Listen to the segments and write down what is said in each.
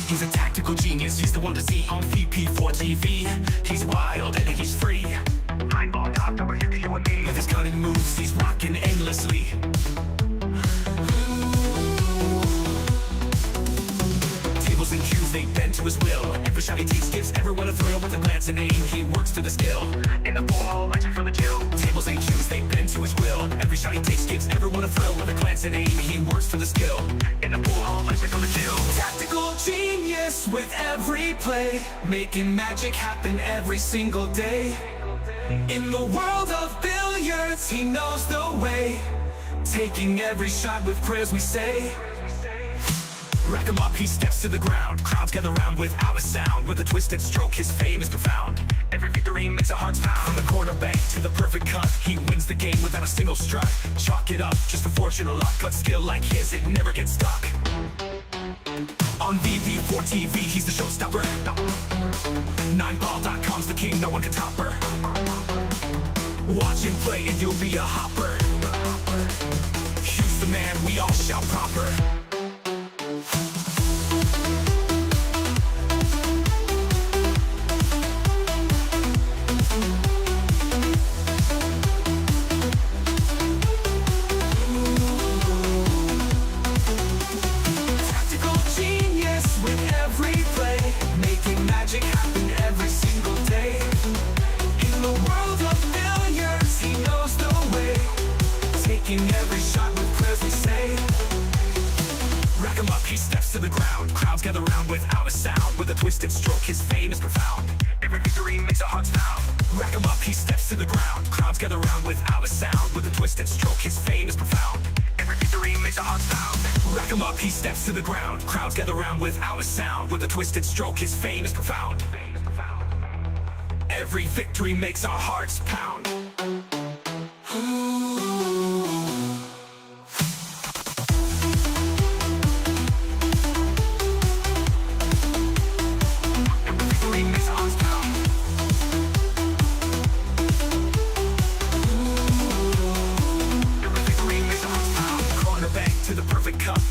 He's a tactical genius, he's the one to see on VP4TV. He's wild and he's free. Eyeball top number here to you and me. With his cunning moves, he's rocking endlessly. Tables and cues, they bend to his will. Every shot he takes gives everyone a thrill. With a glance and aim, he works to the skill. In the ball, lights for the chill. Tables and cues, they bend to his will. Every shot he takes gives everyone a thrill. With a glance and aim, he works for the skill. In the ball, lights for the chill. Tactical genius with every play, making magic happen every single day. In the world of billiards, he knows the way, taking every shot with prayers we say. Rack him up, he steps to the ground. Crowds gather round without a sound. With a twisted stroke, his fame is profound. Every victory makes our hearts pound. From the corner bank to the perfect cut, he wins the game without a single strut. Chalk it up, just for fortune or luck. But skill like his, it never gets stuck. On VP4TV, he's the showstopper. 9ball.com's the king, no one can top her. Watch him play and you'll be a hopper. He's the man, we all shout proper. Magic happen every single day. In the world of billiards, he knows the way, taking every shot with prayers we say. Rack him up, he steps to the ground. Crowds gather round without a sound. With a twisted stroke, his fame is profound. Every victory makes our hearts pound. Rack him up, he steps to the ground. Crowds gather round without a sound. With a twisted stroke, his fame is profound. Every victory makes our hearts pound. Rack him up, he steps to the ground. Crowds gather round without a sound. With a twisted stroke, his fame is profound. Every victory makes our hearts pound.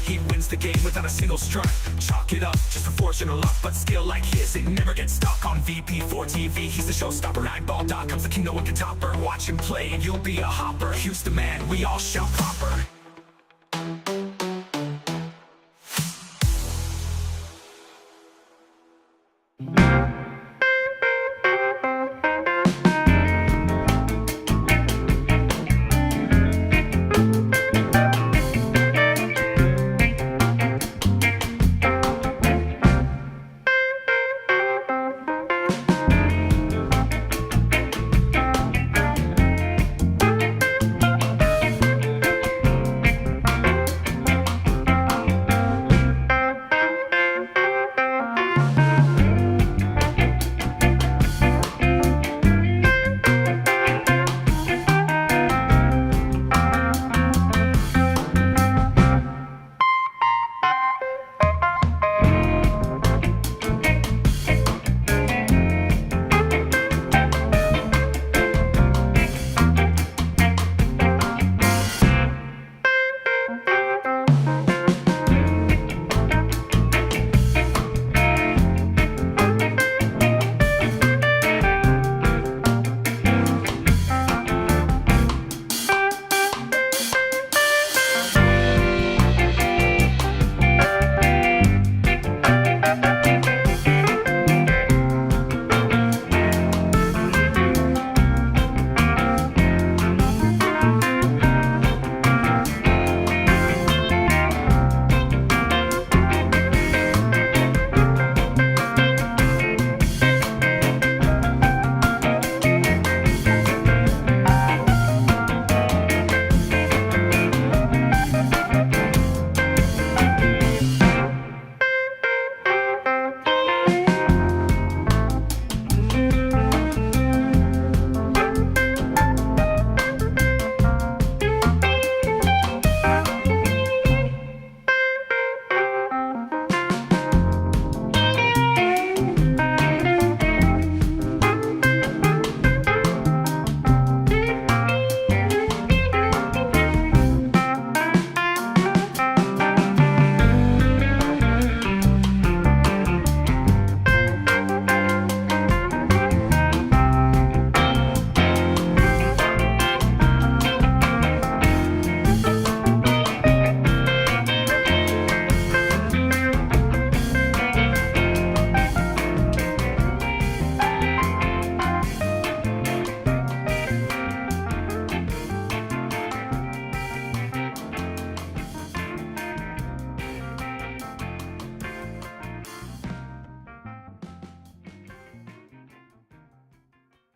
He wins the game without a single strut. Chalk it up, just for fortune or luck. But skill like his, it never gets stuck. On VP4TV, he's the showstopper. 9ball.com's the king, no one can top her. Watch him play and you'll be a hopper. He's the man, we all shout proper.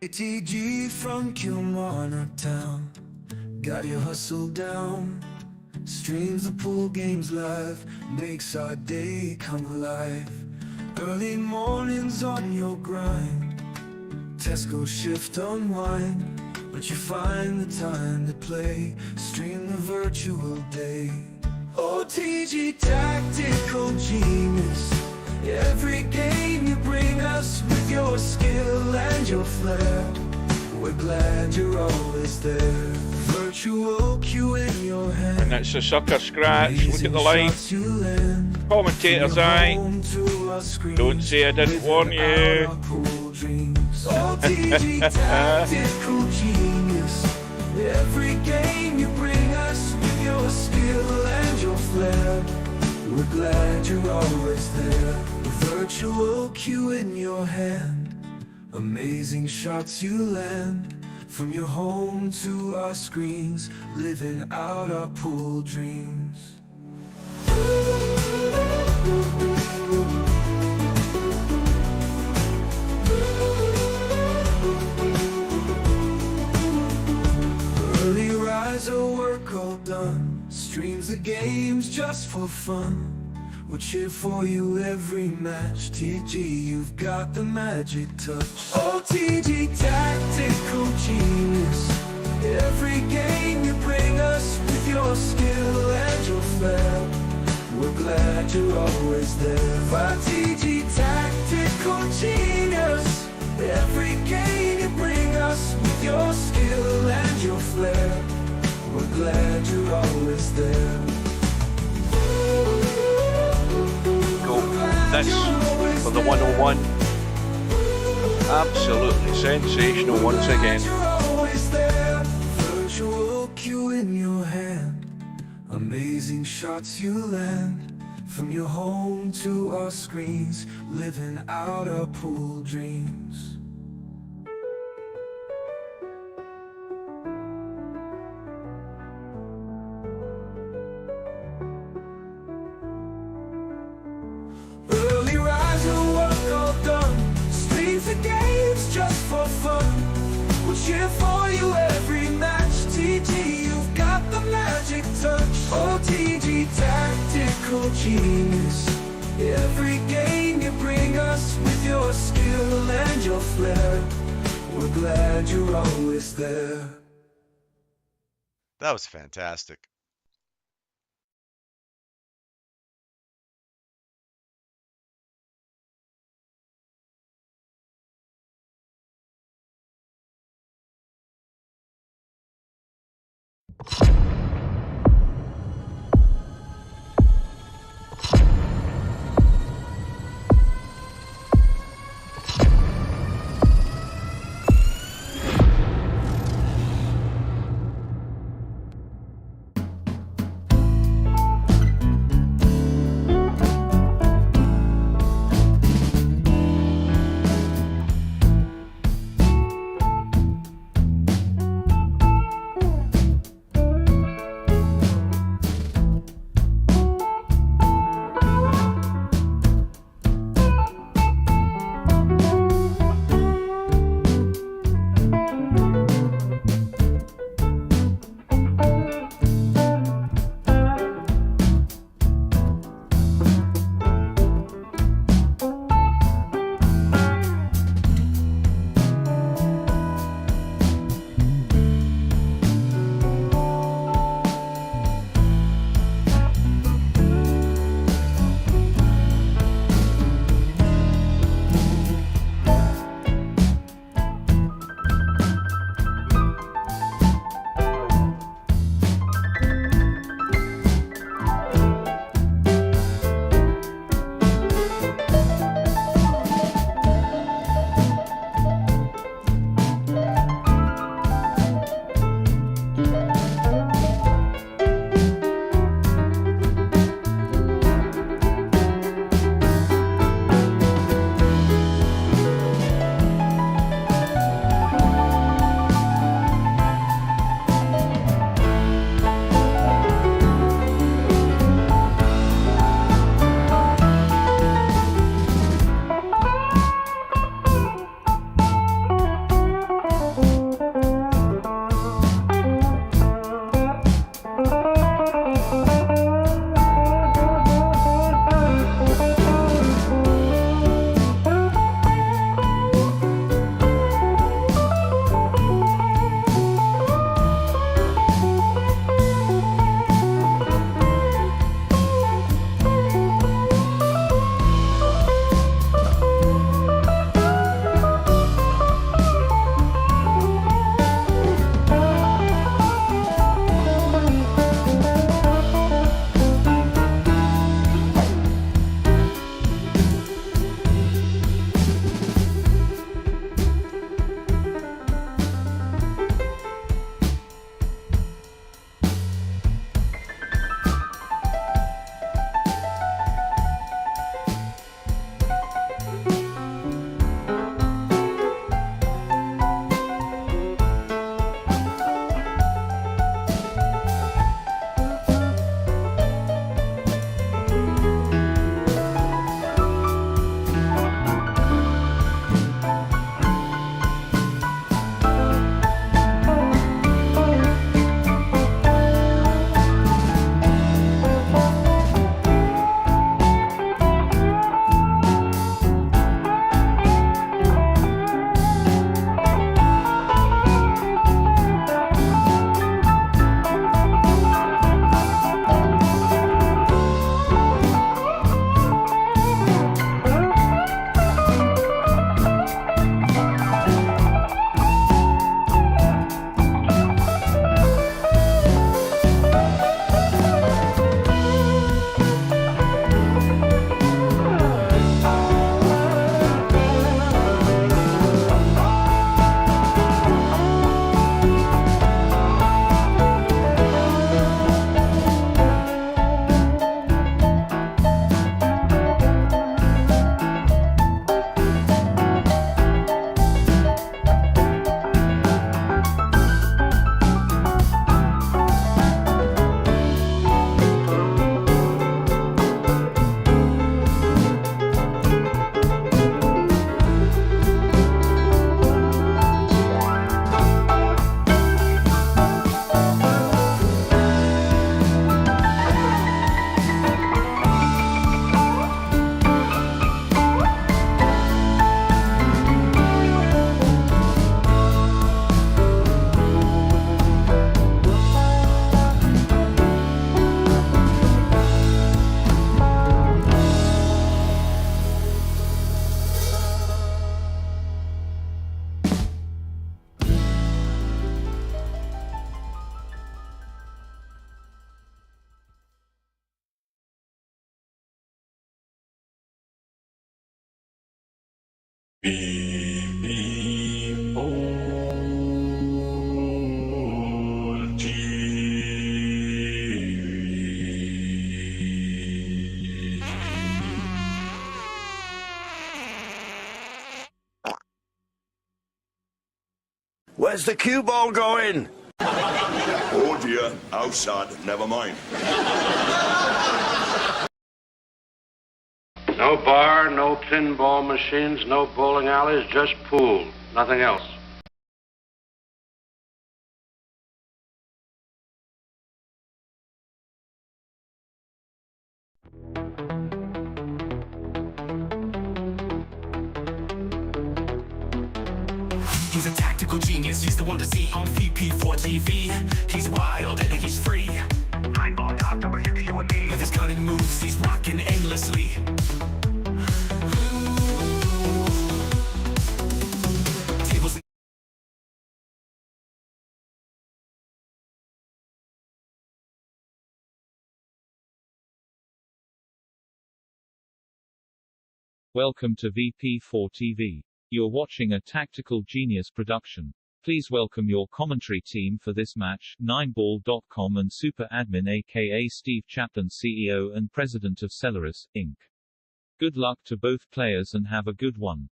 ATG from Kilmarnock town, got your hustle down. Streams the pool games live, makes our day come alive. Early mornings on your grind, Tesco shift unwind, but you find the time to play, stream the virtual day. OTG tactical genius, every game you bring us with your skill and your flair. We're glad you're always there. Virtual cue in your hand. And that's a sucker scratch. Look at the line. Commentator's eye. Don't say I didn't warn you. OTG tactical genius, every game you bring us with your skill and your flair. We're glad you're always there. Virtual cue in your hand, amazing shots you land. From your home to our screens, living out our pool dreams. Early riser, work all done, streams the games just for fun. We'll cheer for you every match. TG, you've got the magic touch. OTG tactical genius, every game you bring us with your skill and your flair. We're glad you're always there. OTG tactical genius, every game you bring us with your skill and your flair. We're glad you're always there. That's for the 101. Absolutely sensational once again. Virtual cue in your hand, amazing shots you land. From your home to our screens, living out our pool dreams. The games just for fun, we'll cheer for you every match. TG, you've got the magic touch. OTG tactical genius, every game you bring us with your skill and your flair. We're glad you're always there. That was fantastic. Where's the cue ball going? Oh dear, outside, never mind. No bar, no pinball machines, no bowling alleys, just pool. Nothing else. He's a tactical genius, he's the one to see on VP4TV. He's wild and he's free. Eyeball top number 50, you and me. With his cunning moves, he's rocking endlessly. Tables and Welcome to VP4TV. You're watching a Tactical Genius production. Please welcome your commentary team for this match, 9ball.com and Super Admin aka Steve Chaplin, CEO and President of Celeris, Inc. Good luck to both players and have a good one.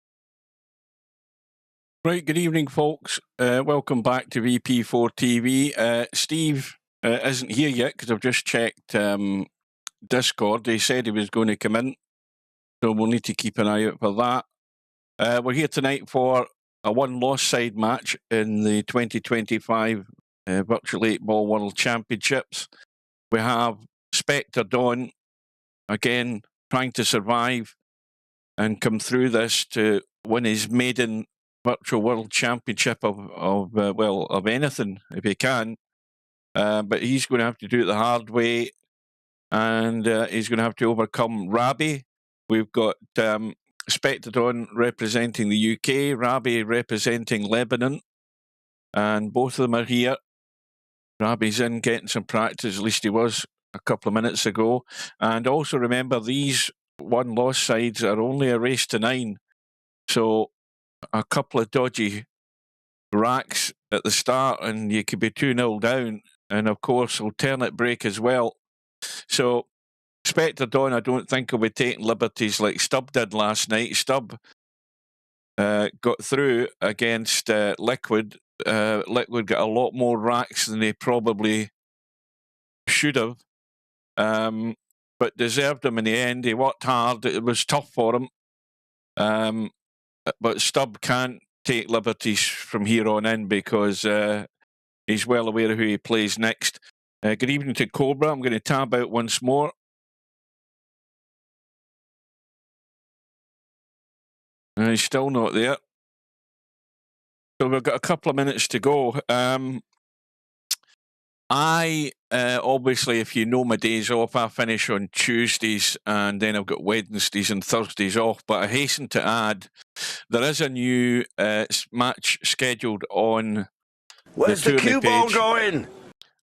Right, good evening, folks. Welcome back to VP4TV. Steve isn't here yet because I've just checked Discord. He said he was going to come in, so we'll need to keep an eye out for that. We're here tonight for a one-loss side match in the 2025 Virtual 8-Ball World Championships. We have Spectredawn, again, trying to survive and come through this to win his maiden Virtual World Championship of anything, if he can. But he's going to have to do it the hard way, and he's going to have to overcome Rabih. We've got Spectredawn representing the UK, Rabih representing Lebanon, and both of them are here. Rabih's in getting some practice, at least he was a couple of minutes ago. And also remember, these one-loss sides are only a race to 9, so a couple of dodgy racks at the start and you could be 2-0 down, and of course alternate break as well. So Spectredawn, I don't think, will be taking liberties like Stubb did last night. Stubb got through against Liquid. Liquid got a lot more racks than they probably should have, but deserved them in the end. He worked hard. It was tough for him, but Stubb can't take liberties from here on in because he's well aware of who he plays next. Good evening to Cobra. I'm going to tab out once more. And he's still not there. So we've got a couple of minutes to go. Obviously, if you know my days off, I finish on Tuesdays and then I've got Wednesdays and Thursdays off. But I hasten to add, there is a new match scheduled on Where's the cue ball going?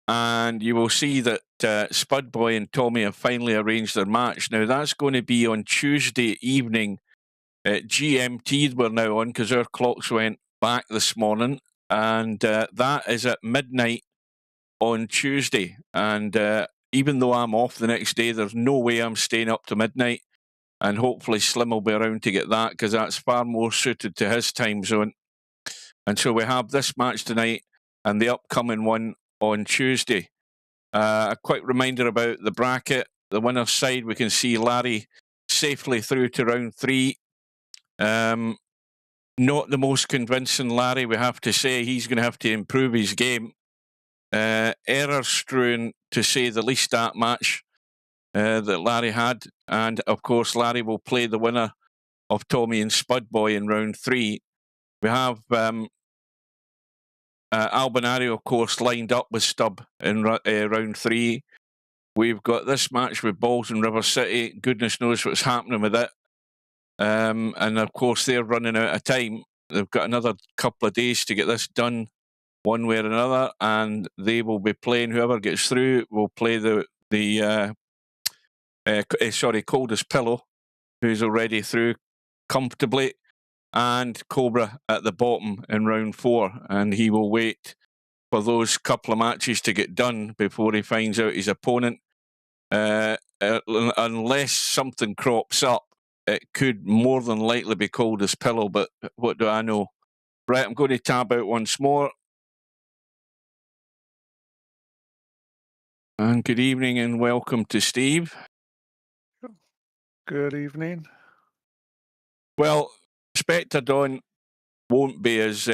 And you will see that Spudboy and Tommy have finally arranged their match. Now, that's going to be on Tuesday evening. GMT we're now on because our clocks went back this morning, and that is at midnight on Tuesday. And even though I'm off the next day, there's no way I'm staying up to midnight, and hopefully Slim will be around to get that because that's far more suited to his time zone. And so we have this match tonight and the upcoming one on Tuesday. A quick reminder about the bracket. The winner's side, we can see Larry safely through to round 3. Not the most convincing Larry, we have to say. He's going to have to improve his game. Error strewn, to say the least, that match that Larry had. And, of course, Larry will play the winner of Tommy and Spudboy in round 3. We have Albinario, of course, lined up with Stubb in round 3. We've got this match with Balls and River City. Goodness knows what's happening with it. And of course, they're running out of time. They've got another couple of days to get this done one way or another, and they will be playing, whoever gets through will play Coldest Pillow, who's already through comfortably, and Cobra at the bottom in round 4, and he will wait for those couple of matches to get done before he finds out his opponent. Unless something crops up, it could more than likely be Coldest Pillow, but what do I know? Right, I'm going to tab out once more. And good evening and welcome to Steve. Good evening. Well, Spectredawn won't be as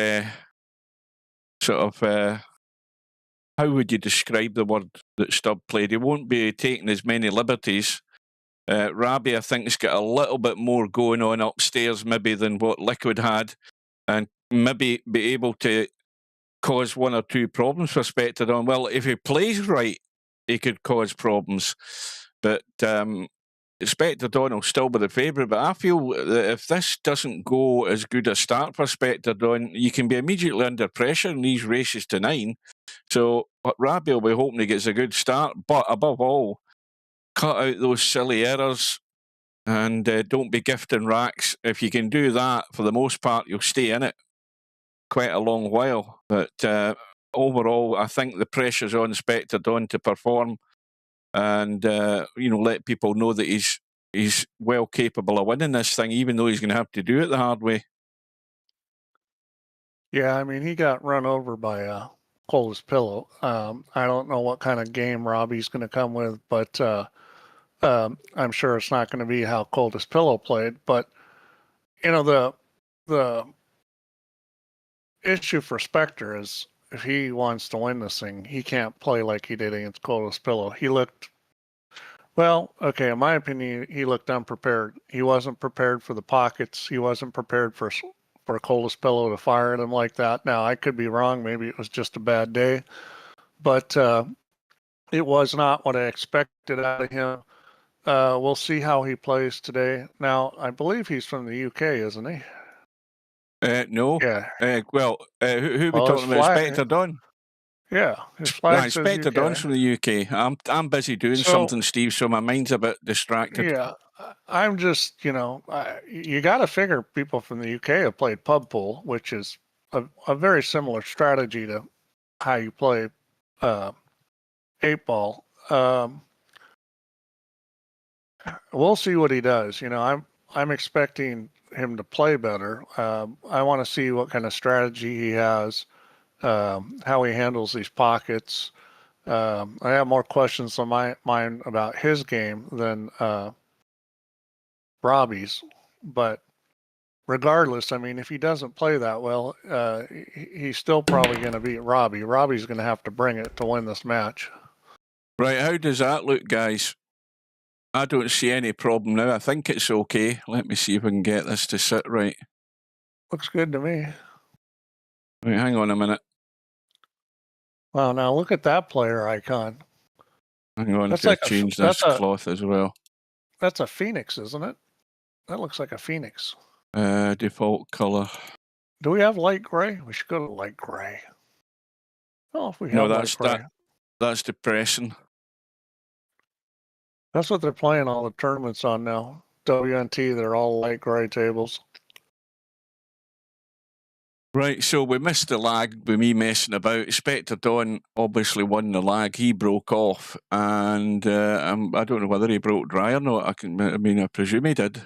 how would you describe the word that Stubb played? He won't be taking as many liberties. Rabih, I think, has got a little bit more going on upstairs maybe than what Liquid had, and maybe be able to cause one or two problems for Spectredawn. Well, if he plays right, he could cause problems. But Spectredawn will still be the favourite. But I feel that if this doesn't go as good a start for Spectredawn, you can be immediately under pressure in these races to 9. So Rabih will be hoping he gets a good start. But above all, cut out those silly errors and don't be gifting racks. If you can do that, for the most part, you'll stay in it quite a long while. But overall, I think the pressure's on Spectredawn to perform and let people know that he's well capable of winning this thing, even though he's going to have to do it the hard way. Yeah, I mean, he got run over by Coldest Pillow. I don't know what kind of game Rabih's going to come with, but I'm sure it's not going to be how Coldest Pillow played. But the issue for Spectre is if he wants to win this thing, he can't play like he did against Coldest Pillow. He looked, well, okay, in my opinion, he looked unprepared. He wasn't prepared for the pockets. He wasn't prepared for Coldest Pillow to fire at him like that. Now, I could be wrong. Maybe it was just a bad day. But it was not what I expected out of him. We'll see how he plays today. Now, I believe he's from the UK, isn't he? No. Yeah. Who are we talking about? Spectredawn? Yeah. His flag says Spectredawn's from the UK. I'm busy doing something, Steve, so my mind's a bit distracted. Yeah. I'm just, you got to figure people from the UK have played pub pool, which is a very similar strategy to how you play 8-ball. We'll see what he does. I'm expecting him to play better. I want to see what kind of strategy he has, how he handles these pockets. I have more questions on my mind about his game than Rabih's, but regardless, I mean, if he doesn't play that well, he's still probably going to beat Rabih. Rabih's going to have to bring it to win this match. Right, how does that look, guys? I don't see any problem now. I think it's okay. Let me see if I can get this to sit right. Looks good to me. Right, hang on a minute. Wow, now look at that player icon. Hang on, I've got to change this cloth as well. That's a phoenix, isn't it? That looks like a phoenix. Default color. Do we have light gray? We should go to light gray. Oh, if we have light gray. That's depressing. That's what they're playing all the tournaments on now. WNT, they're all light gray tables. Right, so we missed the lag with me messing about. Spectredawn obviously won the lag. He broke off, and I don't know whether he broke dry or not. I presume he did.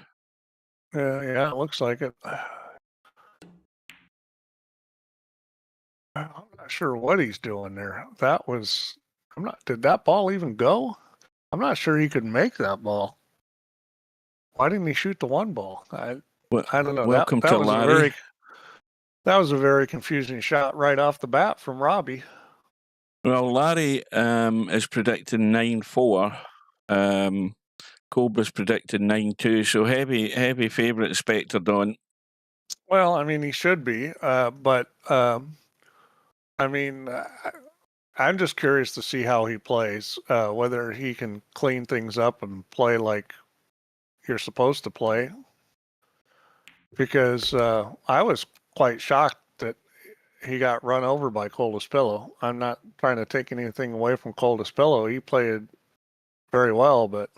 Yeah, it looks like it. I'm not sure what he's doing there. Did that ball even go? I'm not sure he could make that ball. Why didn't he shoot the one ball? I don't know. Welcome to Larry. That was a very confusing shot right off the bat from Rabih. Well, Larry is predicting 9-4. Cobra's predicting 9-2. So heavy favourite Spectredawn. Well, I mean, he should be. But I'm just curious to see how he plays, whether he can clean things up and play like you're supposed to play. Because I was quite shocked that he got run over by Coldest Pillow. I'm not trying to take anything away from Coldest Pillow. He played very well, but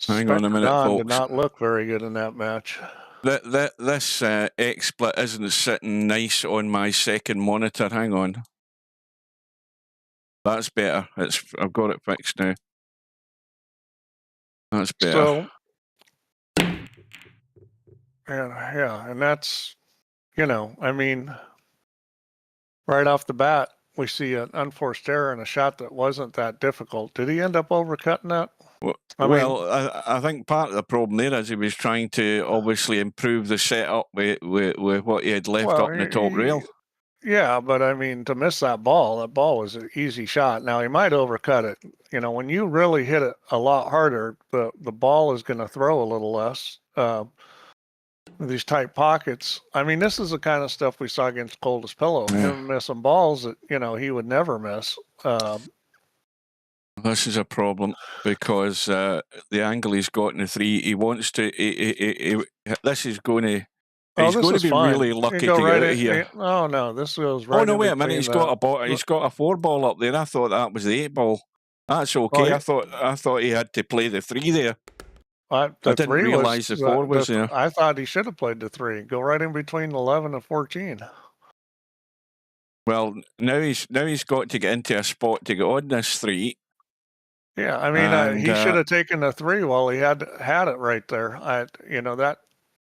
hang on a minute, folks. did not look very good in that match. This XSplit isn't sitting nice on my second monitor. Hang on. That's better. I've got it fixed now. That's better. So, and that's, you know, I mean, right off the bat, we see an unforced error and a shot that wasn't that difficult. Did he end up overcutting that? I think part of the problem there is he was trying to obviously improve the setup with what he had left up in the top rail. Yeah, but I mean, to miss that ball was an easy shot. Now, he might overcut it. You know, when you really hit it a lot harder, the ball is going to throw a little less. These tight pockets. I mean, this is the kind of stuff we saw against Coldest Pillow. Yeah. Him missing balls that, you know, he would never miss. This is a problem because the angle he's got in the 3, he wants to. This is going to. He's going to be fine. really lucky to right get out here. Oh no, this goes right. Oh no! in Wait a minute. between He's got a 4 ball up there. I thought that was the 8 ball. That's okay. I thought he had to play the 3 there. I didn't realise the 4 was there. I thought he should have played the 3. Go right in between 11 and 14. Well, now he's got to get into a spot to get on this 3. Yeah, I mean, he should have taken the 3 while he had it right there. You know,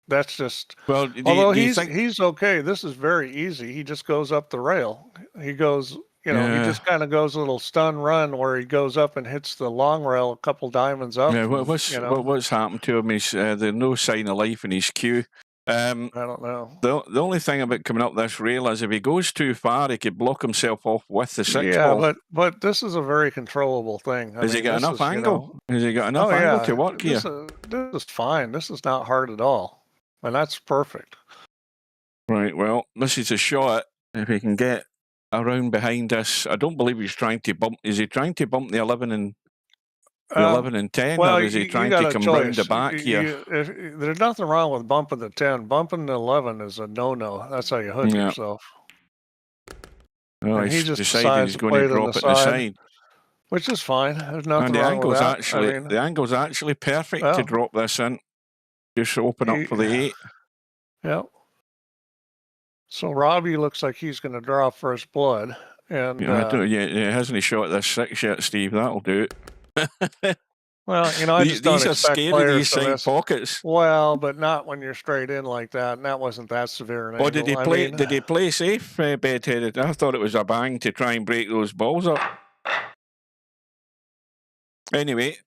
that's just. Well, although he's okay. This is very easy. He just goes up the rail. He goes, you know, he just kind of goes a little stun run where he goes up and hits the long rail a couple diamonds up. Yeah, what's happened to him is there's no sign of life in his queue. I don't know. The only thing about coming up this rail is if he goes too far, he could block himself off with the 6 ball. Yeah, but this is a very controllable thing. Has he got enough angle? Has he got enough angle to work here? This is fine. This is not hard at all, and that's perfect. Right. Well, this is a shot. If he can get around behind us, I don't believe he's trying to bump. Is he trying to bump the 11 and? 11 and 10, or is he trying to come round the back here? There's nothing wrong with bumping the 10. Bumping the 11 is a no-no. That's how you hook yourself. Oh, he just decided he's going to drop it in the side. Which is fine. There's nothing wrong with that. The angle's actually perfect to drop this in. Just open up for the 8. Yep. So Rabih looks like he's going to draw first blood. And hasn't he shot this 6 yet, Steve? That'll do it. Well, you know, I just don't expect scary, these same pockets. Well, but not when you're straight in like that, and that wasn't that severe an angle. Did he play safe, Bedheaded? I thought it was a bang to try and break those balls up. Anyway,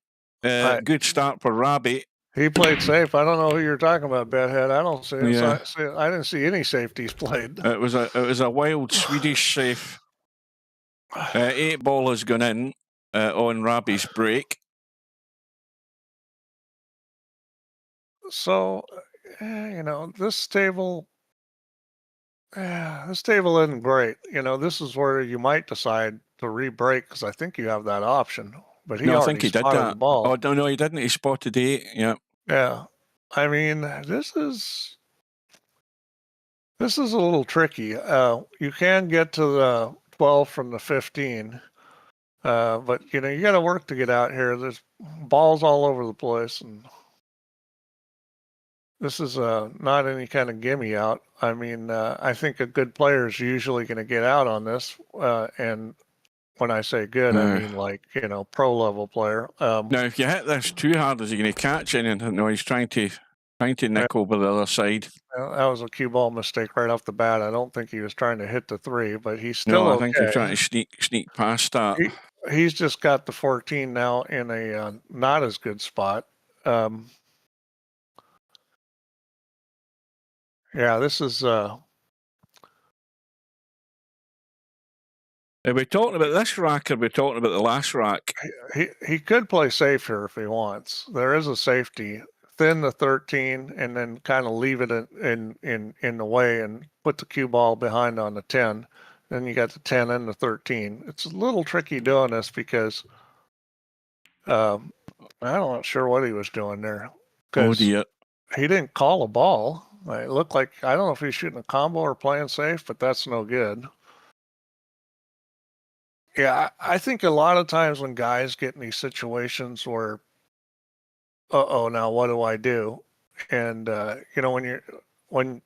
good start for Rabih. He played safe. I don't know who you're talking about, Bedhead. I don't see it. Yeah. I didn't see any safeties played. It was a wild Swedish safe. 8 ball has gone in on Rabih's break. So, you know, this table isn't great. You know, this is where you might decide to re-break because I think you have that option. But I think he did that. The ball. Oh no, he didn't. He spotted 8. Yeah. Yeah. I mean, this is a little tricky. You can get to the 12 from the 15. But you know, you got to work to get out here. There's balls all over the place, and this is not any kind of gimme out. I mean, I think a good player is usually going to get out on this. And when I say good, I mean like, you know, pro level player. Now, if you hit this too hard, is he going to catch anything? No, he's trying to nick over the other side. That was a cue ball mistake right off the bat. I don't think he was trying to hit the 3, but he's still I think he's trying to sneak past that. He's just got the 14 now in a not as good spot. Yeah, this is. Are we talking about this rack, or are we talking about the last rack? He could play safe here if he wants. There is a safety. Thin the 13 and then kind of leave it in the way and put the cue ball behind on the 10. Then you got the 10 and the 13. It's a little tricky doing this because I'm not sure what he was doing there. Oh dear. He didn't call a ball. It looked like, I don't know if he's shooting a combo or playing safe, but that's no good. Yeah, I think a lot of times when guys get in these situations where, now what do I do? And you know, when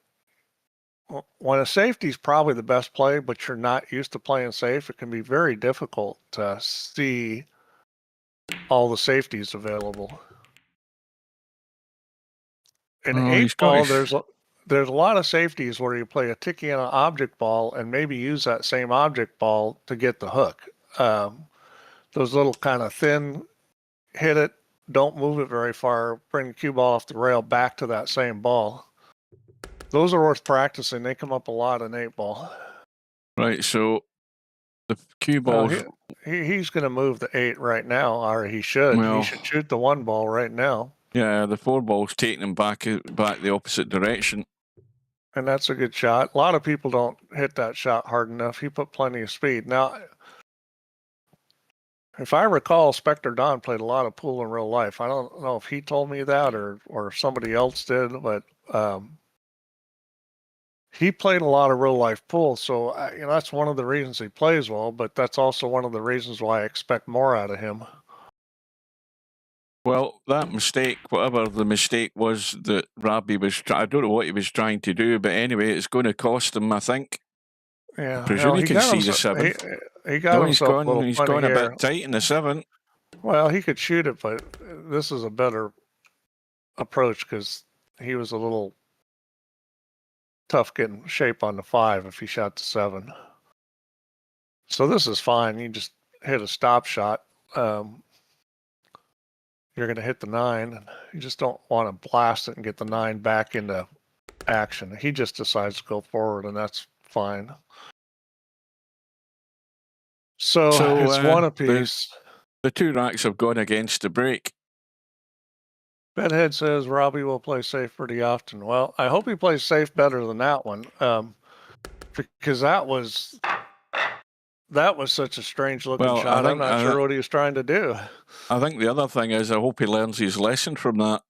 a safety is probably the best play, but you're not used to playing safe, it can be very difficult to see all the safeties available. In 8 ball, there's a lot of safeties where you play a ticky and an object ball and maybe use that same object ball to get the hook. Those little kind of thin, hit it, don't move it very far, bring the cue ball off the rail back to that same ball. Those are worth practicing. They come up a lot in 8-ball. Right, so the cue balls... He's going to move the 8 right now, or he should. Well, he should shoot the 1 ball right now. Yeah, the 4 ball's taking him back the opposite direction. And that's a good shot. A lot of people don't hit that shot hard enough. He put plenty of speed. Now, if I recall, Spectredawn played a lot of pool in real life. I don't know if he told me that or somebody else did, but he played a lot of real life pool. So, that's one of the reasons he plays well, but that's also one of the reasons why I expect more out of him. Well, that mistake, whatever the mistake was that Rabih was I don't know what he was trying to do, but anyway, it's going to cost him, I think. Yeah. I presume he can see the 7. He got himself he's gone a bit tight in the 7. Well, he could shoot it, but this is a better approach because he was a little tough getting shape on the 5 if he shot the 7. So this is fine. You just hit a stop shot. You're going to hit the 9. And you just don't want to blast it and get the 9 back into action. He just decides to go forward, and that's fine. So it's one apiece. The 2 racks have gone against the break. Bedhead says Rabih will play safe pretty often. Well, I hope he plays safe better than that one, because that was such a strange looking shot. I'm not sure what he was trying to do. I think the other thing is I hope he learns his lesson from that.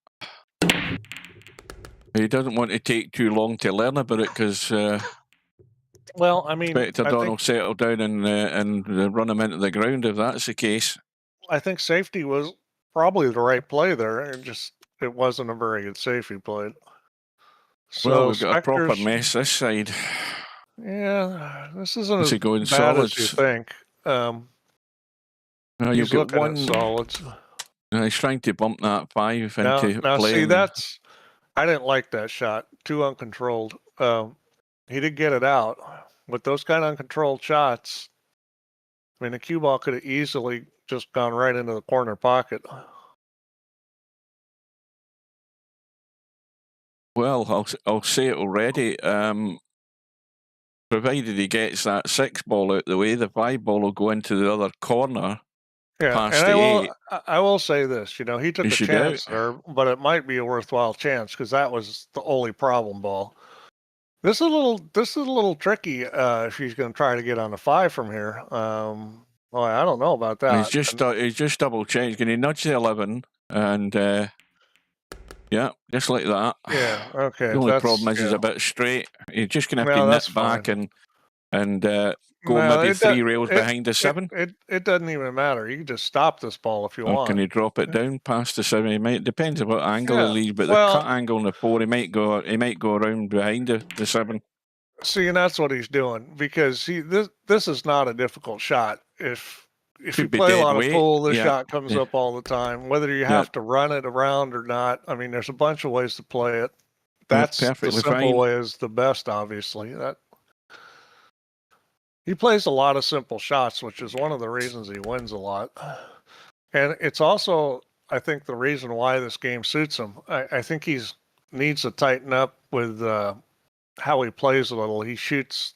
He doesn't want to take too long to learn about it because... well, I mean... Spectredawn will settle down and run him into the ground if that's the case. I think safety was probably the right play there. It wasn't a very good safety play. So well, we've got a proper mess this side. Yeah, this isn't as going bad solids? as you think. You've got one solids. He's trying to bump that 5 into now play. See, I didn't like that shot. Too uncontrolled. He did get it out. With those kind of uncontrolled shots, I mean, the cue ball could have easily just gone right into the corner pocket. Well, I'll say it already. Provided he gets that 6 ball out the way, the 5 ball will go into the other corner. Yeah, past and the 8. I will say this. He took a chance there, but it might be a worthwhile chance because that was the only problem ball. This is a little tricky if he's going to try to get on the 5 from here. Well, I don't know about that. He's just double changed. Can he nudge the 11 and? Yeah, just like that. Yeah, okay. The only problem is he's a bit straight. You're just going to have to nip back and go maybe 3 rails behind the 7. It doesn't even matter. You can just stop this ball if you want. Can he drop it down past the 7? He might. Depends on what angle he leaves, but the cut angle on the 4, he might go around behind the 7. See, and that's what he's doing because this is not a difficult shot. If you play a lot of pool, the shot comes up all the time. Whether you have to run it around or not, I mean, there's a bunch of ways to play it. That's the simple way is the best, obviously. He plays a lot of simple shots, which is one of the reasons he wins a lot. And it's also, I think, the reason why this game suits him. I think he needs to tighten up with how he plays a little. He shoots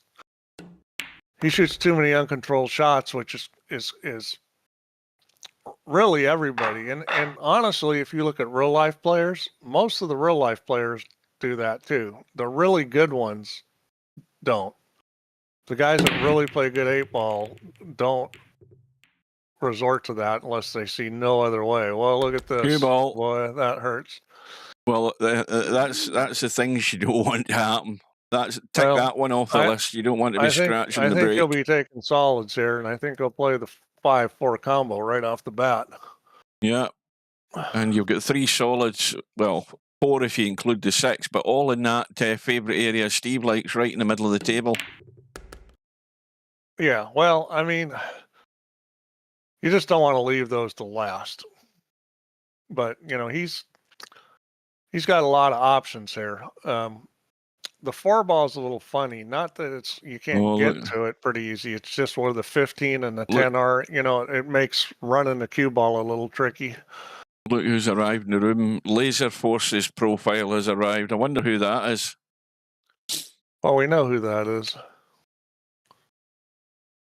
too many uncontrolled shots, which is really everybody. And honestly, if you look at real life players, most of the real life players do that too. The really good ones don't. The guys that really play good 8-ball don't resort to that unless they see no other way. Well, look at this. Cue ball. Boy, that hurts. Well, that's the things you don't want to happen. Tick that one off the list. You don't want to be scratching the break. I think he'll be taking solids here, and I think he'll play the 5-4 combo right off the bat. Yeah. And you've got 3 solids. Well, 4 if you include the 6, but all in that favourite area Steve likes, right in the middle of the table. Yeah, well, I mean, you just don't want to leave those to last. But, he's got a lot of options here. the 4 ball's a little funny. Not that it's you can't Oh, get look, to it pretty easy. It's just where the 15 and the Look. 10 are. You know, it makes running the cue ball a little tricky. look who's arrived in the room. Laser Forces profile has arrived. I wonder who that is. Well, we know who that is.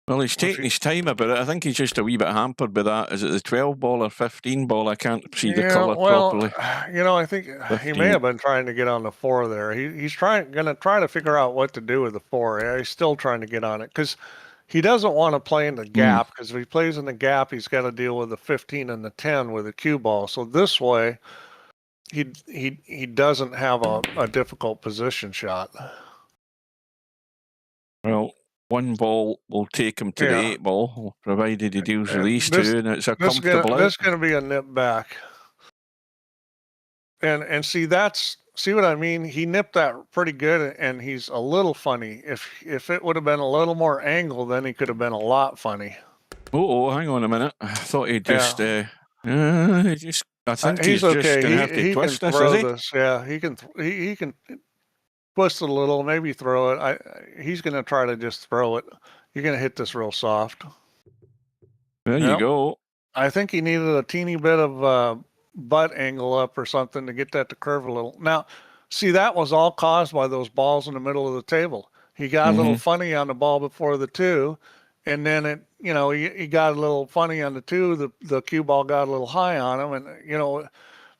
Well, he's taking his time about it. I think he's just a wee bit hampered by that. Is it the 12 ball or 15 ball? I can't see the colour properly. You know, I think he 15. may have been trying to get on the 4 there. He's going to try to figure out what to do with the 4. Yeah, he's still trying to get on it because he doesn't want to play in the gap, because if he plays in the gap, he's got to deal with the 15 and the 10 with the cue ball. So this way, he doesn't have a difficult position shot. Well, 1 ball will take him to the 8 ball, provided he deals with these 2, and it's a comfortable out. This is going to be a nip back. And see what I mean? He nipped that pretty good, and he's a little funny. If it would have been a little more angle, then he could have been a lot funny. Oh, hang on a minute. I thought he'd just I think he's just okay. going to have to He twist can this, throw is he? this. Yeah, he can twist it a little, maybe throw it. He's going to try to just throw it. You're going to hit this real soft. There you go. I think he needed a teeny bit of butt angle up or something to get that to curve a little. Now, see, that was all caused by those balls in the middle of the table. He got a little funny on the ball before the 2, and then he got a little funny on the 2. The cue ball got a little high on him, and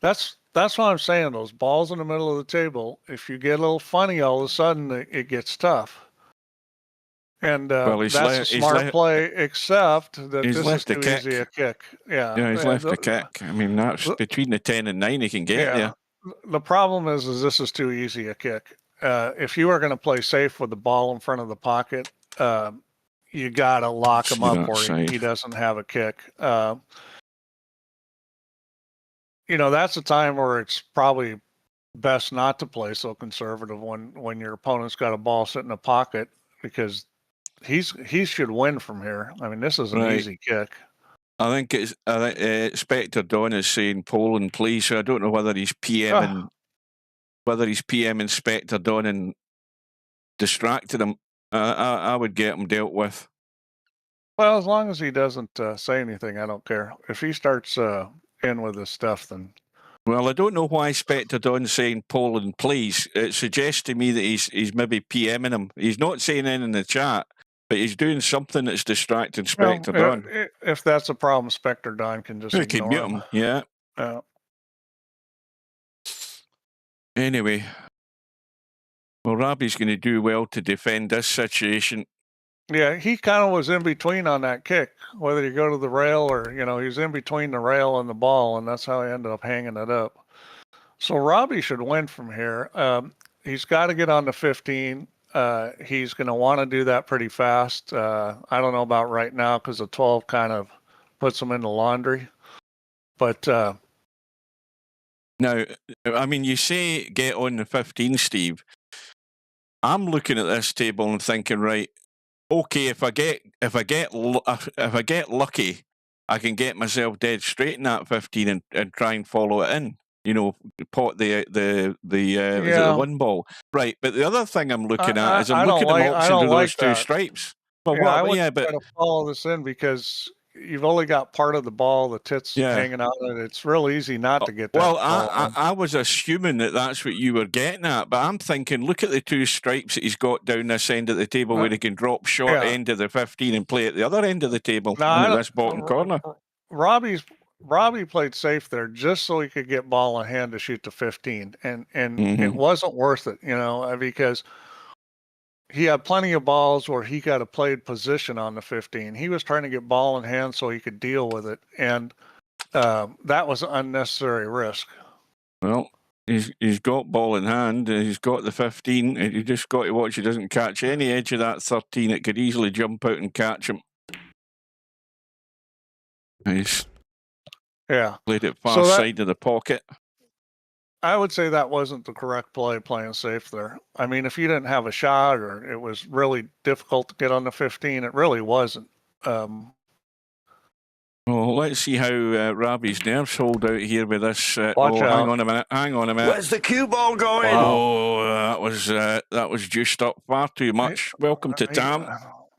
that's what I'm saying. Those balls in the middle of the table, if you get a little funny, all of a sudden it gets tough. And that's a smart play, except that this is too easy a kick. Yeah, he's left the kick. I mean, that's between the 10 and 9 he can get there. The problem is this is too easy a kick. If you are going to play safe with the ball in front of the pocket, you got to lock him up where he doesn't have a kick. That's a time where it's probably best not to play so conservative when your opponent's got a ball sitting in the pocket, because he should win from here. I mean, this is an easy kick. I think Spectredawn is saying Poland, please. So I don't know whether he's PMing Spectredawn and distracted him. I would get him dealt with. Well, as long as he doesn't say anything, I don't care. If he starts in with his stuff, then. Well, I don't know why Spectredawn's saying Poland, please. It suggests to me that he's maybe PMing him. He's not saying anything in the chat, but he's doing something that's distracting Spectredawn. Well, if that's a problem, Spectredawn can just ignore him. Yeah. Anyway, well, Rabih's going to do well to defend this situation. Yeah, he kind of was in between on that kick, whether you go to the rail or, he was in between the rail and the ball, and that's how he ended up hanging it up. So Rabih should win from here. He's got to get on the 15. He's going to want to do that pretty fast. I don't know about right now because the 12 kind of puts him in the laundry. But now, I mean, you say get on the 15, Steve. I'm looking at this table and thinking, right, okay, if I get lucky, I can get myself dead straight in that 15 and try and follow it in. Pot the 1 ball. Right, but the other thing I'm looking at is I'm looking at the options of those 2 stripes. Well, I would try to follow this in because you've only got part of the ball, the tits hanging out, and it's real easy not to get that. Well, I was assuming that that's what you were getting at, but I'm thinking, look at the 2 stripes that he's got down this end of the table where he can drop short end of the 15 and play at the other end of the table in this bottom corner. Rabih played safe there just so he could get ball in hand to shoot the 15, and it wasn't worth it, because he had plenty of balls where he got a played position on the 15. He was trying to get ball in hand so he could deal with it, and that was unnecessary risk. Well, he's got ball in hand. He's got the 15. You just got to watch he doesn't catch any edge of that 13. It could easily jump out and catch him. He's played it far side of the pocket. I would say that wasn't the correct play, playing safe there. I mean, if you didn't have a shot or it was really difficult to get on the 15, it really wasn't. Well, let's see how Rabih's nerves hold out here with this. Watch out. Hang on a minute. Hang on a minute. Where's the cue ball going? Oh, that was juiced up far too much. Welcome to Tam.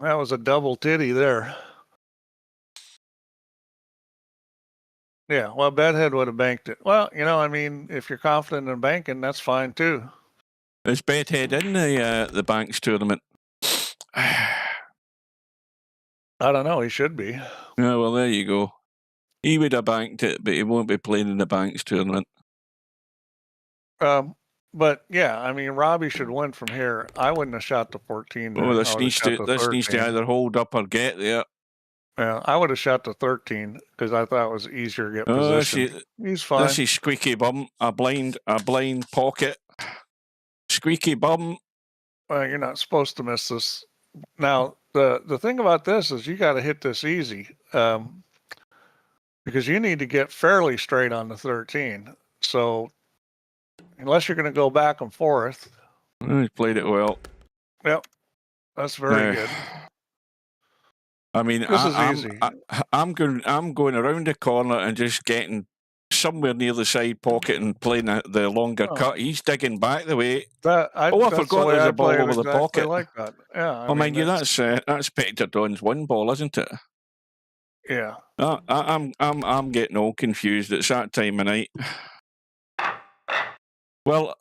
That was a double titty there. Yeah, well, Bedhead would have banked it. Well, you know, I mean, if you're confident in banking, that's fine too. Is Bedhead in the Banks tournament? I don't know. He should be. Yeah, well, there you go. He would have banked it, but he won't be playing in the Banks tournament. But yeah, I mean, Rabih should win from here. I wouldn't have shot the 14. Oh, this needs to either hold up or get there. Yeah, I would have shot the 13 because I thought it was easier to get position. He's fine. This is squeaky bum. A blind pocket. Squeaky bum. Well, you're not supposed to miss this. Now, the thing about this is you got to hit this easy because you need to get fairly straight on the 13. So unless you're going to go back and forth. He played it well. Yep. That's very good. I mean, this is easy. I'm going around the corner and just getting somewhere near the side pocket and playing the longer cut. He's digging back the way. I forgot there's a ball over the pocket. Like that. Yeah. I mean, that's Spectredawn's one ball, isn't it? Yeah. I'm getting all confused. It's that time of night. Well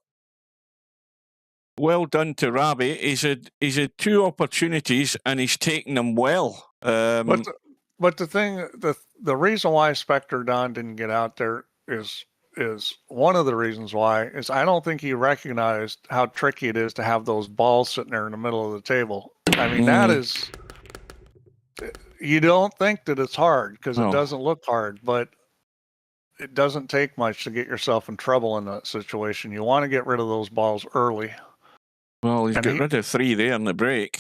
done to Rabih. He's had two opportunities and he's taken them well. But the reason why Spectredawn didn't get out there is one of the reasons why is I don't think he recognized how tricky it is to have those balls sitting there in the middle of the table. I mean, that is, you don't think that it's hard because it doesn't look hard, but it doesn't take much to get yourself in trouble in that situation. You want to get rid of those balls early. Well, he's got rid of 3 there in the break.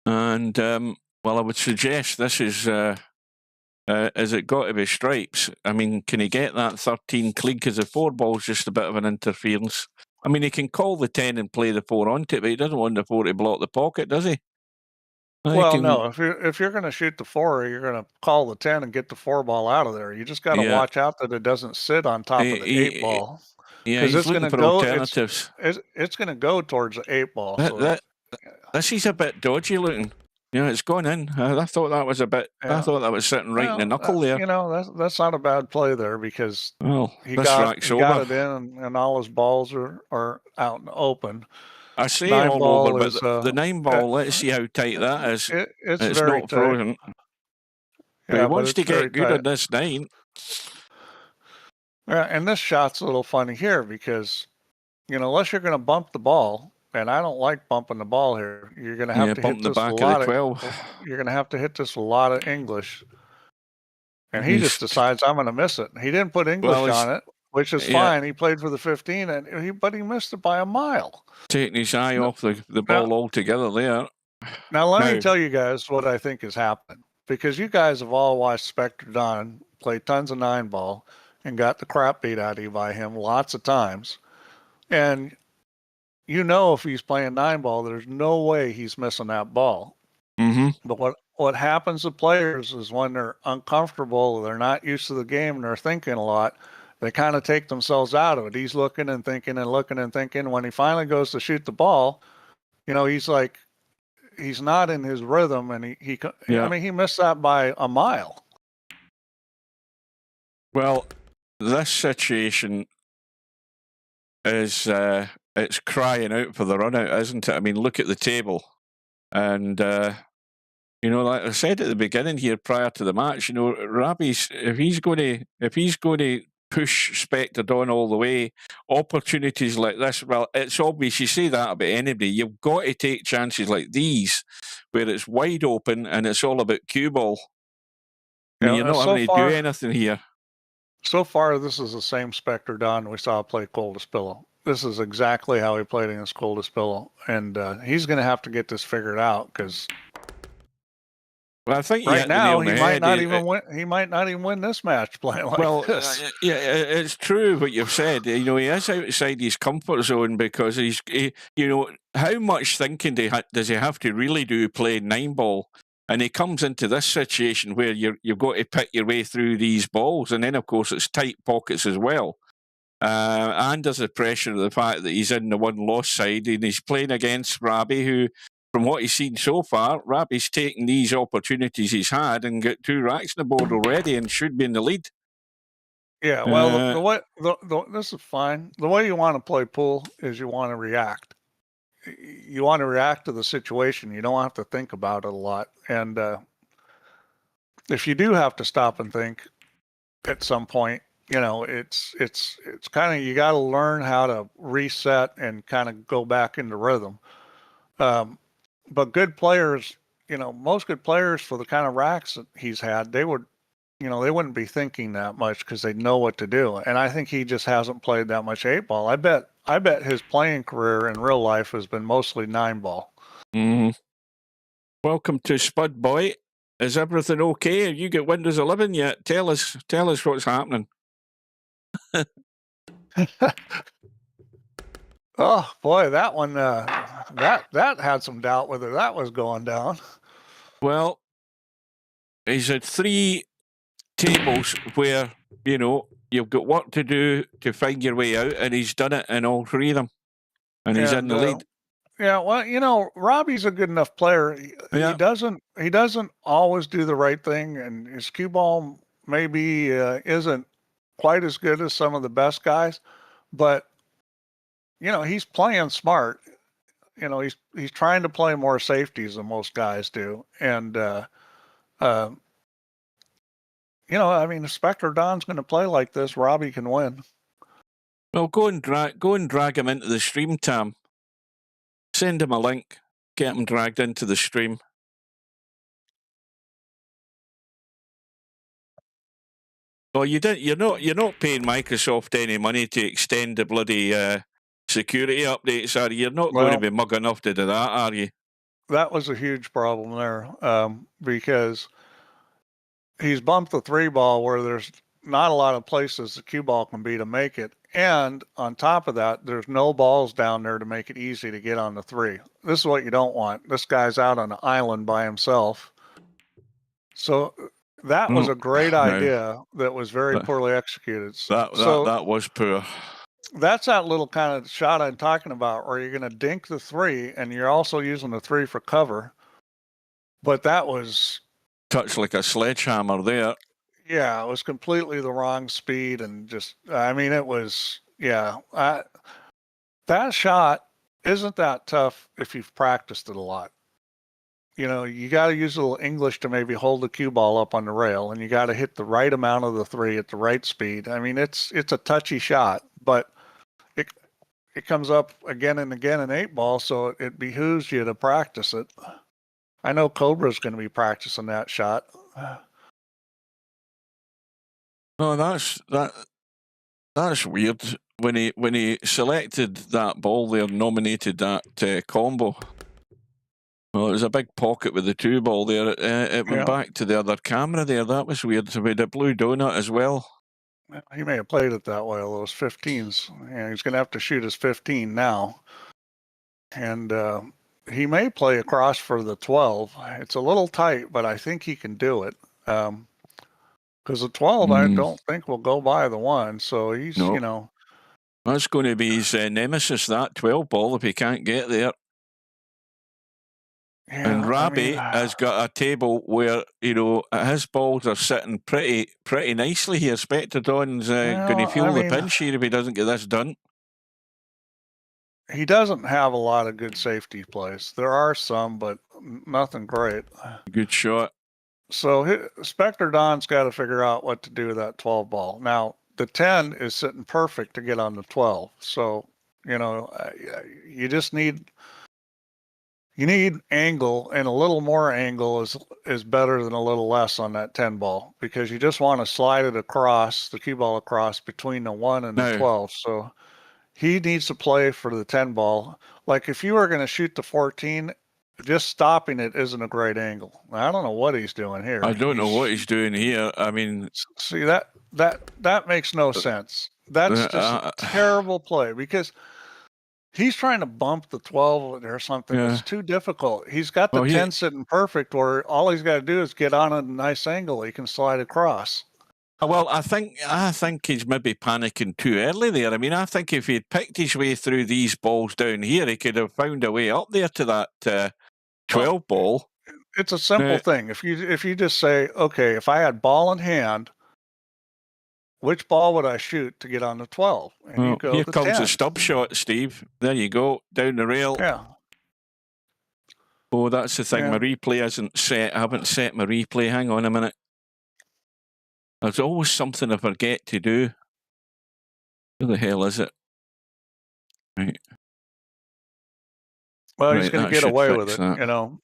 And, well, I would suggest this is it got to be stripes? I mean, can he get that 13 clean? Because the 4 ball's just a bit of an interference. I mean, he can call the 10 and play the 4 onto it, but he doesn't want the 4 to block the pocket, does he? Well, no. If you're going to shoot the 4, you're going to call the 10 and get the 4 ball out of there. You just got to watch out that it doesn't sit on top of the 8 ball. Yeah, he's it's looking going to for go. alternatives. It's going to go towards the 8 ball. This is a bit dodgy looking. Yeah, it's gone in. I thought that was a bit. I thought that was sitting right in the knuckle there. You know, that's not a bad play there because he got it in, and all his balls are out and open. I say all over, but the 9 ball. Let's see how tight that is. It's very not frozen. But he wants to get good at this 9. Yeah, and this shot's a little funny here because, you know, unless you're going to bump the ball, and I don't like bumping the ball here, you're going to have to hit this back of the 12. You're going to have to hit this with a lot of English. And he just decides I'm going to miss it. He didn't put English on it, which is fine. He played for the 15, but he missed it by a mile. Taking his eye off the ball altogether there. Now, let me tell you guys what I think has happened. Because you guys have all watched Spectredawn play tons of 9 ball and got the crap beat out of you by him lots of times. And you know if he's playing 9 ball, there's no way he's missing that ball. Mm-hmm. But what happens to players is when they're uncomfortable, they're not used to the game, and they're thinking a lot, they kind of take themselves out of it. He's looking and thinking and looking and thinking. When he finally goes to shoot the ball, you know, he's like, he's not in his rhythm, and I mean, he missed that by a mile. Well, this situation is it's crying out for the run out, isn't it? I mean, look at the table. And, you know, like I said at the beginning here prior to the match, you know, Rabih's, if he's going to push Spectredawn all the way, opportunities like this, well, it's obvious, you say that about anybody, you've got to take chances like these, where it's wide open and it's all about cue ball. I mean, you're not having to do anything here. So far, this is the same Spectredawn we saw play Coldest Pillow. This is exactly how he played against Coldest Pillow. And he's going to have to get this figured out because I think right now he might not even win. He might not even win this match playing like this. Yeah, it's true what you've said. You know, he is outside his comfort zone because you know, how much thinking does he have to really do playing 9 ball? And he comes into this situation where you've got to pick your way through these balls. And then, of course, it's tight pockets as well. And there's the pressure of the fact that he's in the one-loss side and he's playing against Rabih, who, from what he's seen so far, Rabih's taken these opportunities he's had and got 2 racks on the board already and should be in the lead. Yeah, well, the way this is fine. The way you want to play pool is you want to react. You want to react to the situation. You don't have to think about it a lot. And if you do have to stop and think at some point, you know, it's kind of, you got to learn how to reset and kind of go back into rhythm. But good players, you know, most good players for the kind of racks that he's had, they would, you know, they wouldn't be thinking that much because they know what to do. And I think he just hasn't played that much 8-ball. I bet his playing career in real life has been mostly 9-ball. Mm-hmm. Welcome to Spud Boy. Is everything okay? Have you got Windows 11 yet? Tell us what's happening. Oh boy, that one, that had some doubt whether that was going down. Well, he's had 3 tables where, you know, you've got work to do to find your way out, and he's done it in all 3 of them. And he's in the lead. Yeah, well, you know, Rabih's a good enough player. He doesn't always do the right thing, and his cue ball maybe isn't quite as good as some of the best guys, but you know, he's playing smart. You know, he's trying to play more safeties than most guys do, and you know, I mean, if Spectredawn's going to play like this, Rabih can win. Well, go and drag him into the stream, Tam. Send him a link. Get him dragged into the stream. Well, you're not paying Microsoft any money to extend the bloody security updates, are you? You're not going to be mug enough to do that, are you? That was a huge problem there, because he's bumped the 3-ball where there's not a lot of places the cue ball can be to make it. And on top of that, there's no balls down there to make it easy to get on the 3. This is what you don't want. This guy's out on an island by himself. So that was a great idea that was very poorly executed. That was poor. That's that little kind of shot I'm talking about where you're going to dink the 3 and you're also using the 3 for cover. But that was touched like a sledgehammer there. Yeah, it was completely the wrong speed and just, I mean, it was, yeah. That shot isn't that tough if you've practiced it a lot. You know, you got to use a little English to maybe hold the cue ball up on the rail, and you got to hit the right amount of the 3 at the right speed. I mean, it's a touchy shot, but it comes up again and again in 8-ball, so it behooves you to practice it. I know Cobra's going to be practicing that shot. No, that's weird. When he selected that ball there, nominated that combo. Well, it was a big pocket with the 2-ball there. It went back to the other camera there. That was weird. We had a blue donut as well. He may have played it that way, although those 15s. And he's going to have to shoot his 15 now. And he may play across for the 12. It's a little tight, but I think he can do it. Because the 12, I don't think will go by the 1. So he's, you know. That's going to be his nemesis, that 12 ball, if he can't get there. Yeah, and Rabih has got a table where, you know, his balls are sitting pretty nicely here. Spectredawn's going to feel the pinch here if he doesn't get this done. He doesn't have a lot of good safety plays. There are some, but nothing great. Good shot. So Spectredawn's got to figure out what to do with that 12 ball. Now, the 10 is sitting perfect to get on the 12. So, you know, you just need angle, and a little more angle is better than a little less on that 10 ball, because you just want to slide it across, the cue ball across between the 1 and the 12. So he needs to play for the 10 ball. Like if you were going to shoot the 14, just stopping it isn't a great angle. I don't know what he's doing here. I don't know what he's doing here. I mean, see, that makes no sense. That's just a terrible play, because He's trying to bump the 12 or something. Yeah. It's too difficult. He's got the Well, 10 sitting perfect where all he's got to do is get on a nice angle. He can slide across. Well, I think he's maybe panicking too early there. I mean, I think if he'd picked his way through these balls down here, he could have found a way up there to that 12 ball. It's a simple thing. If you just say, okay, if I had ball in hand, which ball would I shoot to get on the 12? And Well, you go here the comes 10. the stub shot, Steve. There you go, down the rail. Yeah. Oh, that's the thing. Yeah. My replay isn't set. I haven't set my replay. Hang on a minute. There's always something I forget to do. Who the hell is it? Right. Well, he's Right, going to that get should away fix with it, that. you know,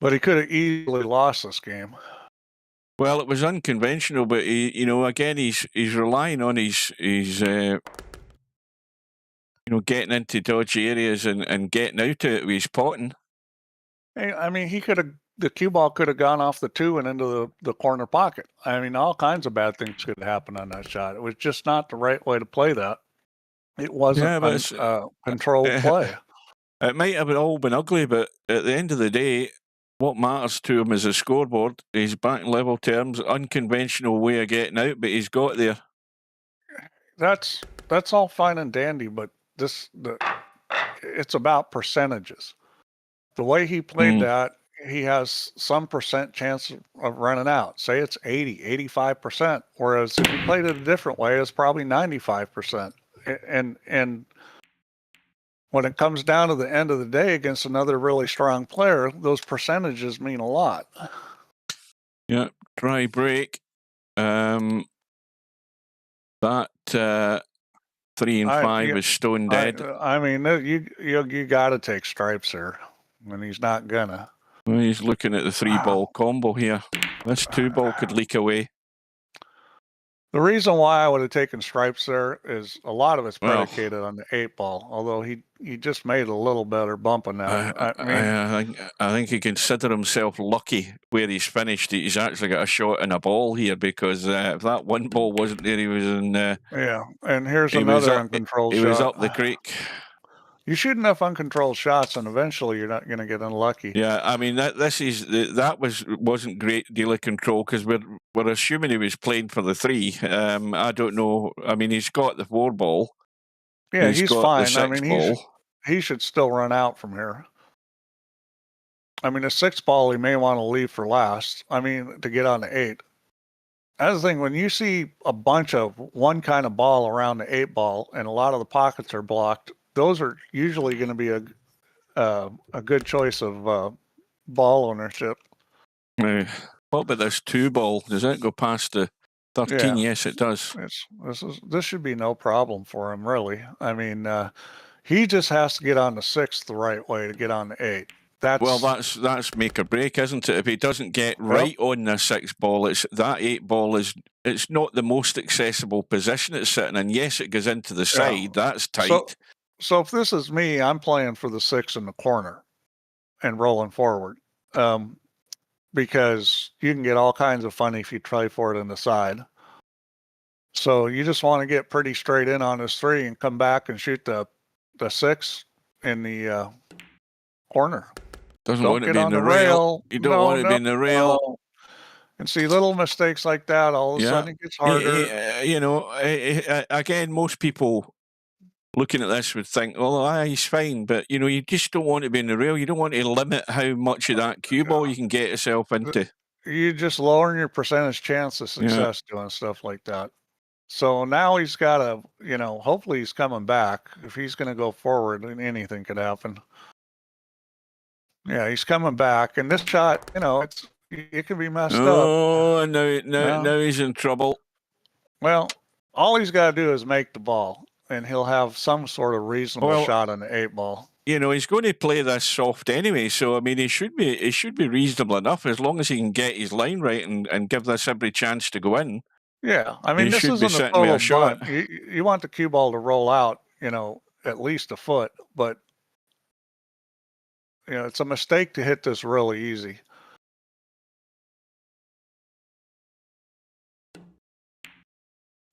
but he could have easily lost this game. Well, it was unconventional, but he, you know, again, he's relying on his you know, getting into dodgy areas and getting out of it with his potting. Hey, I mean, the cue ball could have gone off the 2 and into the corner pocket. I mean, all kinds of bad things could happen on that shot. It was just not the right way to play that. It wasn't controlled play. It might have all been ugly, but at the end of the day, what matters to him is a scoreboard. He's back in level terms, unconventional way of getting out, but he's got there. That's all fine and dandy, but it's about percentages. The way he played that, he has some percent chance of running out. Say it's 80, 85%. Whereas if he played it a different way, it's probably 95%. And when it comes down to the end of the day against another really strong player, those percentages mean a lot. Yeah, try break. That 3 and 5 is stone dead. I mean, you got to take stripes there, and he's not gonna. Well, he's looking at the 3-ball combo here. This 2-ball could leak away. The reason why I would have taken stripes there is a lot of it's predicated on the 8-ball. Although he just made a little better bump on that. I think he consider himself lucky where he's finished. He's actually got a shot in a ball here because if that 1 ball wasn't there, he was in. Yeah, and here's another uncontrolled shot. He was up the creek. You shoot enough uncontrolled shots, and eventually you're not going to get unlucky. Yeah, I mean that wasn't great deal of control because we're assuming he was playing for the 3. I don't know. I mean, he's got the 4 ball. Yeah, he's fine. I mean, ball. he should still run out from here. I mean, the 6 ball he may want to leave for last. I mean, to get on the 8. That's the thing. When you see a bunch of one kind of ball around the 8 ball, and a lot of the pockets are blocked, those are usually going to be a good choice of ball ownership. What about this 2 ball? Does that go past the 13? Yeah. Yes, it does. This should be no problem for him, really. I mean, he just has to get on the 6 the right way to get on the 8. That's make or break, isn't it? If he doesn't get right on the 6 ball, that 8 ball it's not the most accessible position it's sitting in. Yes, it goes into the side. That's tight. So if this is me, I'm playing for the 6 in the corner and rolling forward, because you can get all kinds of fun if you try for it in the side. So you just want to get pretty straight in on this 3 and come back and shoot the 6 in the corner. Don't want to be in the rail. You don't want to be in the rail. No. And see little mistakes like that, all of a sudden it gets harder. You know, again, most people looking at this would think, "Oh, he's fine," but you know, you just don't want to be in the rail. You don't want to limit how much of that cue ball you can get yourself into. You're just lowering your percentage chance of success doing stuff like that. So now he's got to, you know, hopefully he's coming back. If he's going to go forward, then anything could happen. Yeah, he's coming back, and this shot, you know, it could be messed up. Oh, now he's in trouble. Well, all he's got to do is make the ball, and he'll have some sort of reasonable shot on the 8 ball. You know, he's going to play this soft anyway, so I mean, he should be reasonable enough as long as he can get his line right and give this every chance to go in. Yeah, I mean, this isn't a total shot. You want the cue ball to roll out, you know, at least a foot, but you know, it's a mistake to hit this really easy.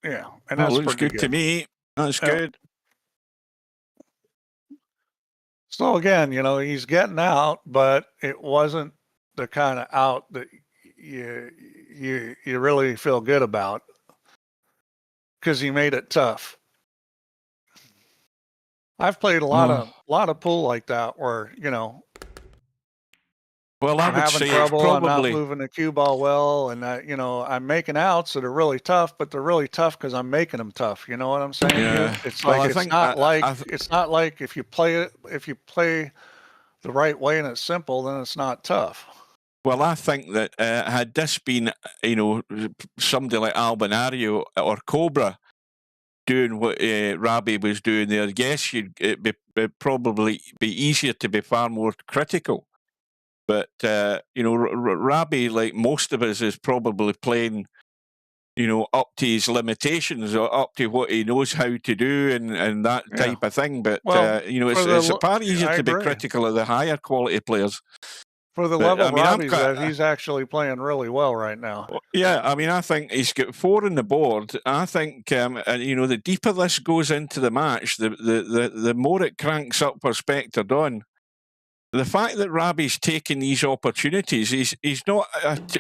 Yeah, and That that's looks pretty good to me. That's good. So again, he's getting out, but it wasn't the kind of out that you really feel good about, because he made it tough. I've played a lot of pool like that where Well, I I'm would having say trouble. it's I'm not probably. moving the cue ball well, and I'm making outs that are really tough, but they're really tough because I'm making them tough. You know what I'm saying? Yeah. It's Well, like I it's think not like if you play the right way and it's simple, then it's not tough. Well, I think that had this been, somebody like Albinario or Cobra doing what Rabih was doing there, yes, it'd probably be easier to be far more critical. But, Rabih, like most of us, is probably playing, up to his limitations or up to what he knows how to do and that type of thing. But, it's far easier to be critical of the higher quality players. For the level Rabih's at, he's actually playing really well right now. Yeah, I mean, I think he's got 4 on the board. I think, the deeper this goes into the match, the more it cranks up for Spectredawn. The fact that Rabih's taking these opportunities, he's not,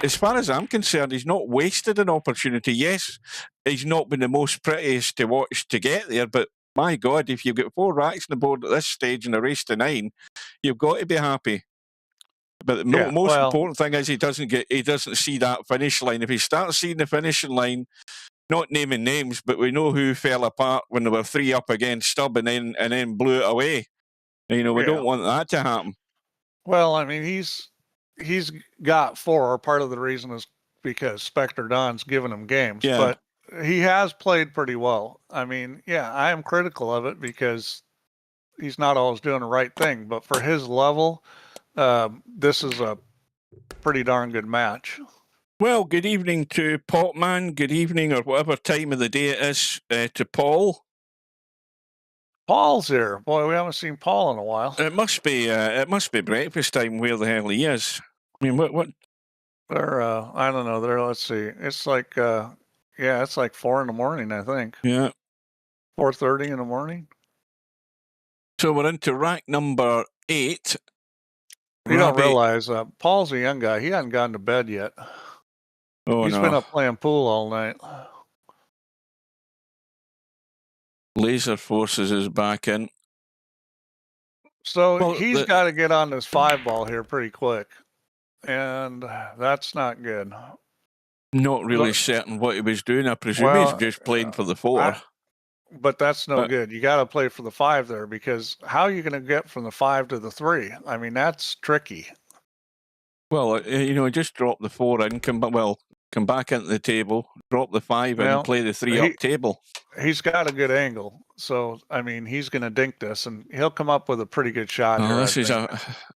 as far as I'm concerned, he's not wasted an opportunity. Yes, he's not been the most prettiest to watch to get there, but my God, if you've got 4 racks on the board at this stage in a race to 9, you've got to be happy. But the most important thing is he doesn't see that finish line. If he starts seeing the finishing line, not naming names, but we know who fell apart when they were 3 up against Stubb and then blew it away. We don't want that to happen. Well, I mean, he's got 4. Part of the reason is because Spectredawn's giving him games, but he has played pretty well. I mean, I am critical of it because he's not always doing the right thing, but for his level, this is a pretty darn good match. Well, good evening to Potman. Good evening, or whatever time of the day it is, to Paul. Paul's here. Boy, we haven't seen Paul in a while. It must be breakfast time. Where the hell he is? I mean, what? They're I don't know. Let's see. It's like it's like 4 in the morning, I think. Yeah. 4:30 in the morning. So we're into rack number 8. You don't realize Paul's a young guy. He hasn't gone to bed yet. Oh, He's been up playing pool all night. Laser Forces is back in. So he's got to get on this 5 ball here pretty quick. And that's not good. Not really certain what he was doing. I presume he's just playing for the 4. But that's no good. You got to play for the 5 there, because how are you going to get from the 5 to the 3? I mean, that's tricky. Well, just drop the 4 in, come back into the table, drop the 5 in, and play the 3 up table. He's got a good angle. So, I mean, he's going to dink this, and he'll come up with a pretty good shot here.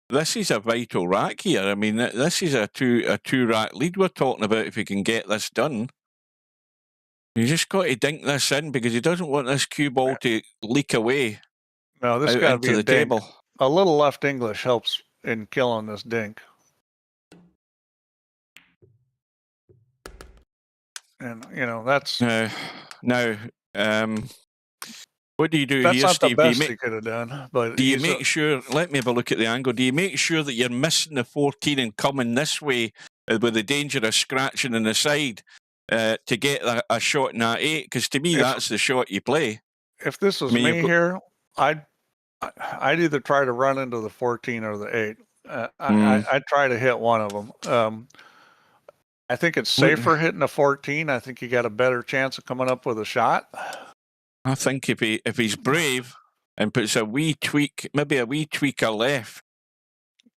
This is a vital rack here. I mean, this is a two rack lead we're talking about if he can get this done. You just got to dink this in because he doesn't want this cue ball to leak away. No, this got to be the table. A little left English helps in killing this dink. And that's now. What do you do that's here, not Steve? The best he could have done. But do you make sure? Let me have a look at the angle. Do you make sure that you're missing the 14 and coming this way with the danger of scratching on the side to get a shot in that 8? Because to me, that's the shot you play. If this was me here, I'd either try to run into the 14 or the 8. I'd try to hit one of them. I think it's safer hitting a 14. I think you got a better chance of coming up with a shot. I think if he's brave and puts a wee tweak, maybe a wee tweaker left,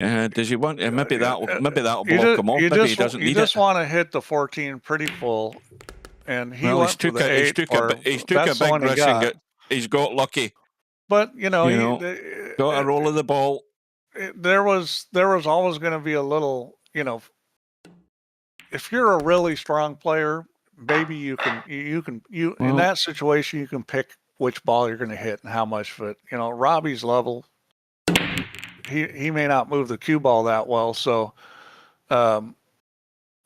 does he want? Maybe that'll block him off. Maybe he doesn't need it. You just want to hit the 14 pretty full, and he's took a big risk and he's got lucky. But got a roll of the ball. There was always going to be a little, if you're a really strong player, maybe you in that situation you can pick which ball you're going to hit and how much of it. Rabih's level, he may not move the cue ball that well, so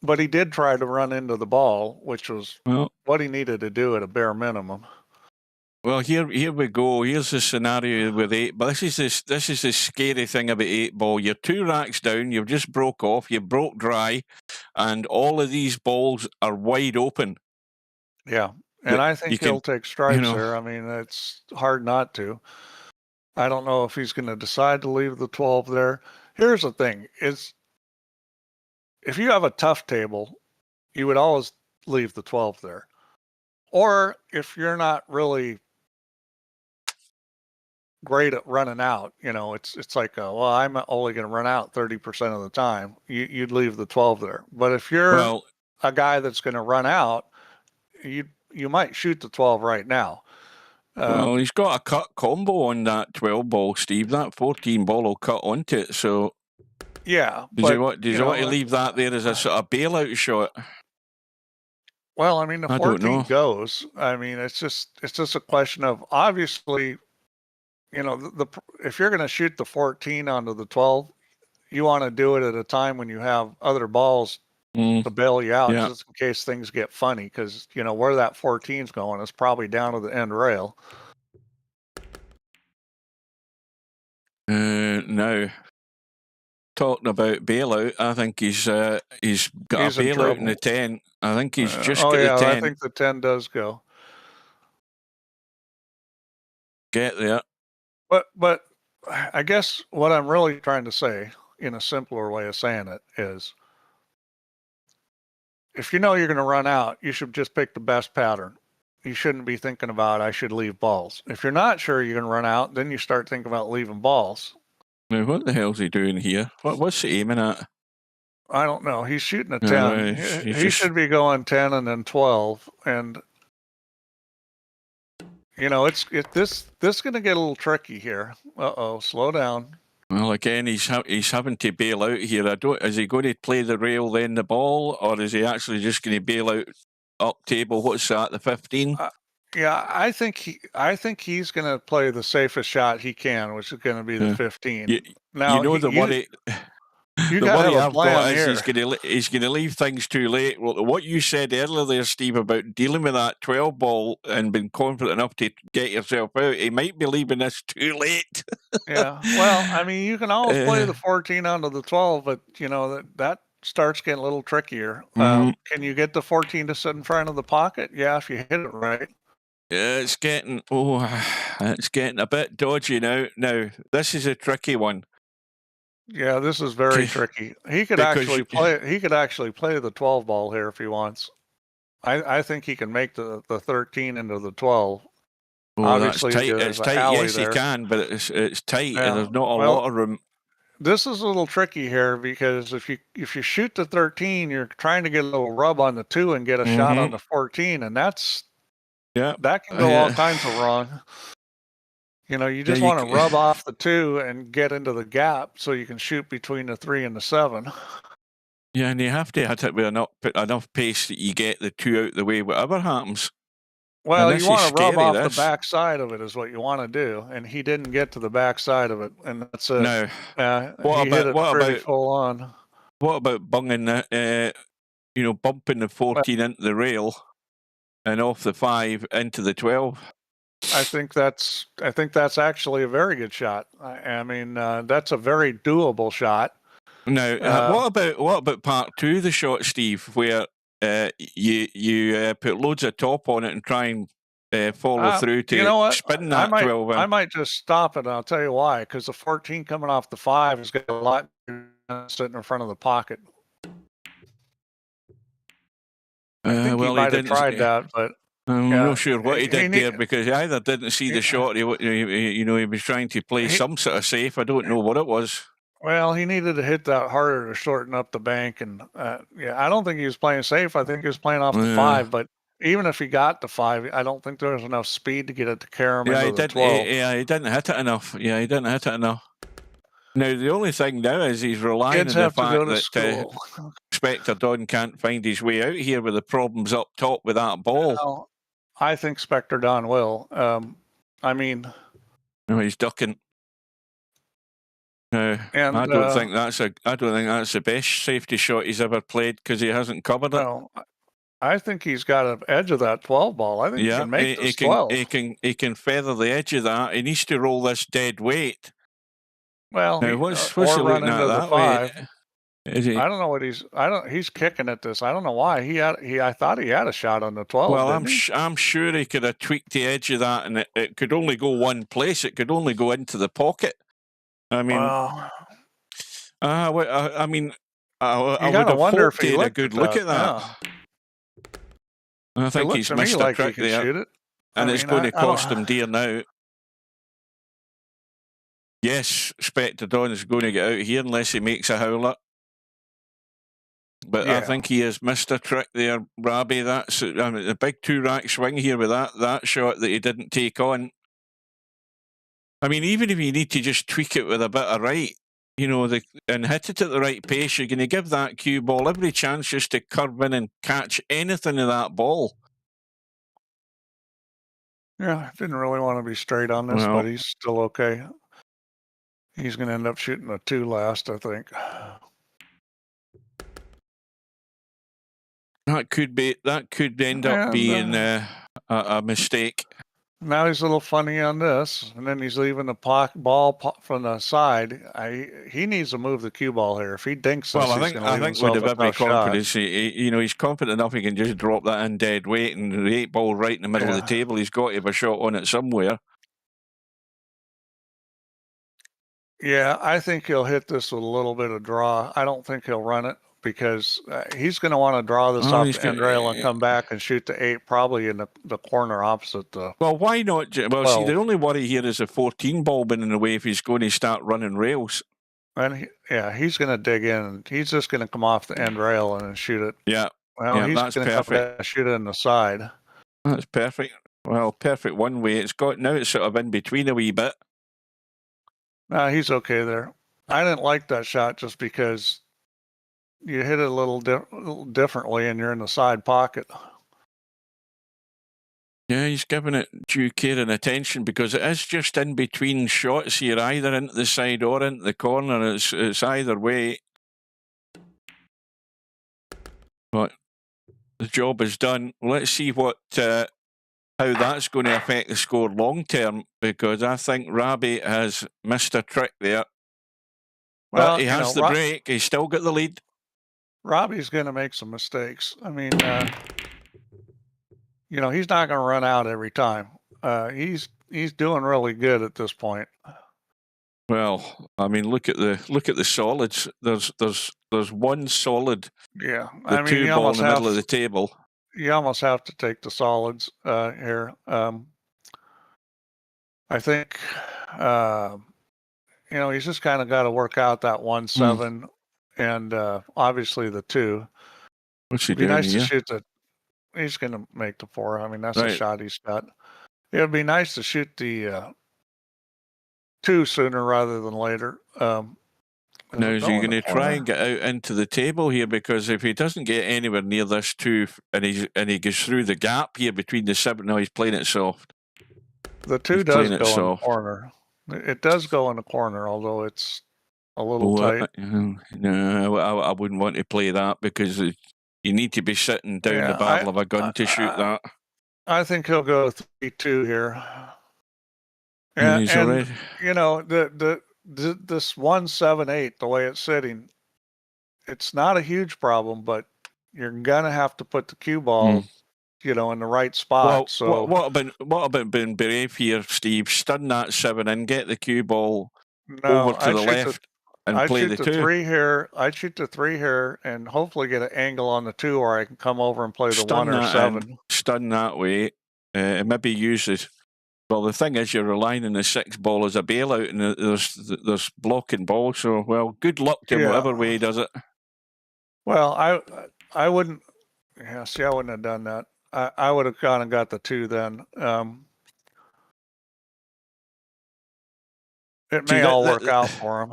but he did try to run into the ball, which was what he needed to do at a bare minimum. Well, here we go. Here's the scenario with 8. But this is the scary thing about 8 ball. You're 2 racks down. You've just broke off. You broke dry, and all of these balls are wide open. Yeah, and I think he'll take stripes there. I mean, it's hard not to. I don't know if he's going to decide to leave the 12 there. Here's the thing: is if you have a tough table, you would always leave the 12 there. Or if you're not really great at running out, it's like, well, I'm only going to run out 30% of the time. You'd leave the 12 there. But if you're a guy that's going to run out, you might shoot the 12 right now. Well, he's got a cut combo on that 12 ball, Steve. That 14 ball will cut onto it. So yeah, does he want to leave that there as a sort of bailout shot? Well, I mean, the 14 goes. I mean, it's just a question of, obviously, if you're going to shoot the 14 onto the 12, you want to do it at a time when you have other balls to bail you out, just in case things get funny, because where that 14's going is probably down to the end rail. Now, talking about bailout, I think he's got a bailout in the 10. I think he's just got the 10. I think the 10 does go. Get there. But I guess what I'm really trying to say, in a simpler way of saying it, is if you know you're going to run out, you should just pick the best pattern. You shouldn't be thinking about, I should leave balls. If you're not sure you're going to run out, then you start thinking about leaving balls. Now, what the hell's he doing here? What's he aiming at? I don't know. He's shooting a 10. He should be going 10 and then 12. And this is going to get a little tricky here. Slow down. Well, again, he's having to bail out here. Is he going to play the rail then the ball, or is he actually just going to bail out up table? What's that? The 15? Yeah, I think he's going to play the safest shot he can, which is going to be the 15. Now, the worry. You the got to worry have a I've plan got here. is he's going to leave things too late. Well, what you said earlier there, Steve, about dealing with that 12 ball and being confident enough to get yourself out, he might be leaving this too late. Yeah, well, I mean, you can always play the 14 onto the 12, but that starts getting a little trickier. Can you get the 14 to sit in front of the pocket? Yeah, if you hit it right. Yeah, it's getting a bit dodgy now. Now, this is a tricky one. Yeah, this is very tricky. He could actually play the 12 ball here if he wants. I think he can make the 13 into the 12. Oh, obviously, that's tight. It's tight. Yes, he can, but it's tight, and there's not a lot of room. This is a little tricky here because if you shoot the 13, you're trying to get a little rub on the 2 and get a shot on the 14, and that can go all kinds of wrong. You just want to rub off the 2 and get into the gap so you can shoot between the 3 and the 7. Yeah, and you have to hit it with enough pace that you get the 2 out the way, whatever happens. Well, you want to rub off the back side of it is what you want to do, and he didn't get to the back side of it, and that's it. No. He hit it pretty full on. What about bunging bumping the 14 into the rail and off the 5 into the 12? I think that's actually a very good shot. I mean, that's a very doable shot. Now, what about part 2 of the shot, Steve, where you put loads of top on it and try and follow through to spin that 12 in? I might just stop it, and I'll tell you why. Because the 14 coming off the 5 is got a lot sitting in front of the pocket. I think he might have tried that, but I'm not sure what he did there, because he either didn't see the shot, he was trying to play some sort of safe. I don't know what it was. Well, he needed to hit that harder to shorten up the bank, and I don't think he was playing safe. I think he was playing off the 5, but even if he got the 5, I don't think there was enough speed to get it to carry him into the 12. He didn't hit it enough. Yeah, he didn't hit it enough. Now, the only thing now is he's relying on the fact that Spectredawn can't find his way out here with the problems up top with that ball. Well, I think Spectredawn will. No, he's ducking. And, I don't think that's the best safety shot he's ever played because he hasn't covered it. No, I think he's got an edge of that 12 ball. I think he can make this 12. He can feather the edge of that. He needs to roll this dead weight. Well, now, what's he looking at that way? Is he? I don't know what he's kicking at this. I don't know why. I thought he had a shot on the 12. Well, I'm sure he could have tweaked the edge of that, and it could only go one place. It could only go into the pocket. I mean, I would have hoped he had a good look at that. I think he's missed a trick there, and it's going to cost him dear now. Yes, Spectredawn is going to get out here unless he makes a howler. But I think he has missed a trick there, Rabih. That's a big 2-rack swing here with that shot that he didn't take on. I mean, even if you need to just tweak it with a bit of right, and hit it at the right pace, you're going to give that cue ball every chance just to curve in and catch anything of that ball. Yeah, I didn't really want to be straight on this, but he's still okay. He's going to end up shooting a 2 last, I think. That could end up being a mistake. Now he's a little funny on this, and then he's leaving the ball from the side. He needs to move the cue ball here. If he dinks this, I think with every confidence, he's confident enough he can just drop that in dead weight, and the 8 ball right in the middle of the table. He's got to have a shot on it somewhere. Yeah, I think he'll hit this with a little bit of draw. I don't think he'll run it because he's going to want to draw this off the end rail and come back and shoot the 8, probably in the corner opposite the. Well, why not? Well, see, the only worry here is a 14 ball being in the way if he's going to start running rails. And he's going to dig in. He's just going to come off the end rail and shoot it. Yeah. Well, he's going to come back and shoot it in the side. That's perfect. Well, perfect one way. It's sort of in between a wee bit. He's okay there. I didn't like that shot just because you hit it a little differently and you're in the side pocket. Yeah, he's giving it due care and attention because it is just in between shots here, either into the side or into the corner. It's either way. But the job is done. Let's see how that's going to affect the score long term, because I think Rabih has missed a trick there. Well, but he has the break. He's still got the lead. Rabih's going to make some mistakes. I mean, he's not going to run out every time. He's doing really good at this point. Well, I mean, look at the solids. There's one solid. Yeah, the 2 ball in the middle of the table. You almost have to take the solids here. I think, he's just kind of got to work out that 1-7 and obviously the 2. What's he It'd be doing nice here? to shoot he's going to make the 4. I mean, that's a shot he's got. It would be nice to shoot the 2 sooner rather than later. Now, is he going to try and get out into the table here? Because if he doesn't get anywhere near this 2 and he goes through the gap here between the 7, no, he's playing it soft. The 2 does go in the corner. It does go in the corner, although it's a little tight. No, I wouldn't want to play that because you need to be sitting down the barrel of a gun to shoot that. I think he'll go 3-2 here. And he's already... This 1-7-8, the way it's sitting, it's not a huge problem, but you're gonna have to put the cue ball, in the right spot. Well, so what about being brave here, Steve? Stun that 7 and get the cue ball over to the left and play the 2. I'd shoot the 3 here and hopefully get an angle on the 2, or I can come over and play the 1 or 7. Stun that way, and maybe use it. Well, the thing is, you're relying on the 6 ball as a bailout, and there's blocking ball. So, well, good luck to him, whatever way he does it. Well, I wouldn't. Yeah, see, I wouldn't have done that. I would have kind of got the 2 then. It may all work out for him.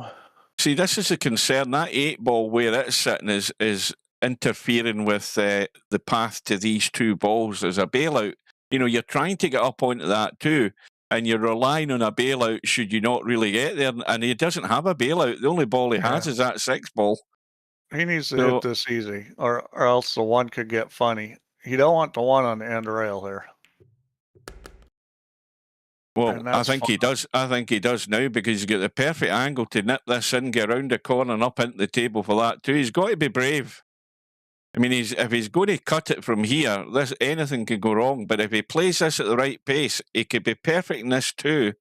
See, this is a concern. That 8 ball where it's sitting is interfering with the path to these 2 balls as a bailout. You're trying to get up onto that too, and you're relying on a bailout should you not really get there. And he doesn't have a bailout. The only ball he has is that 6 ball. He needs to hit this easy, or else the 1 could get funny. You don't want the 1 on the end rail there. Well, I think he does. I think he does now because he's got the perfect angle to nip this in, get around the corner and up into the table for that too. He's got to be brave. I mean, if he's going to cut it from here, anything can go wrong. But if he plays this at the right pace, he could be perfect in this too.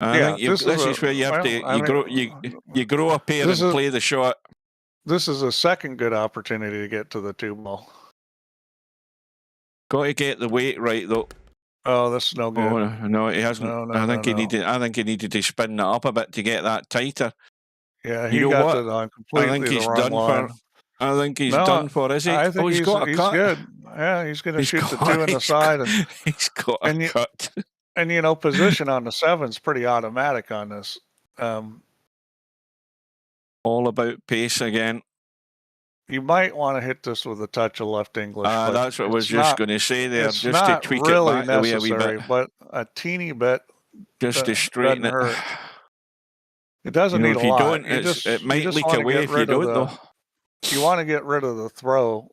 I think this is where you have you grow a pair and play the shot. This is a second good opportunity to get to the 2 ball. Got to get the weight right though. Oh, this is no good. Oh, no, he hasn't. No, I think he needed to spin that up a bit to get that tighter. Yeah, he got it on completely the wrong line. I think he's done for, is he? I think he's got a cut. Good. Yeah, he's going to shoot the 2 in the side. And, he's got a cut. And, you know, position on the 7's pretty automatic on this. All about pace again. You might want to hit this with a touch of left English. That's what I was just going to say there. It's just not to tweak really it back necessary, but a teeny bit. Just to straighten it. Hurt. It doesn't need a lot. Don't, it might leak away if you don't, though. You want to get rid of the throw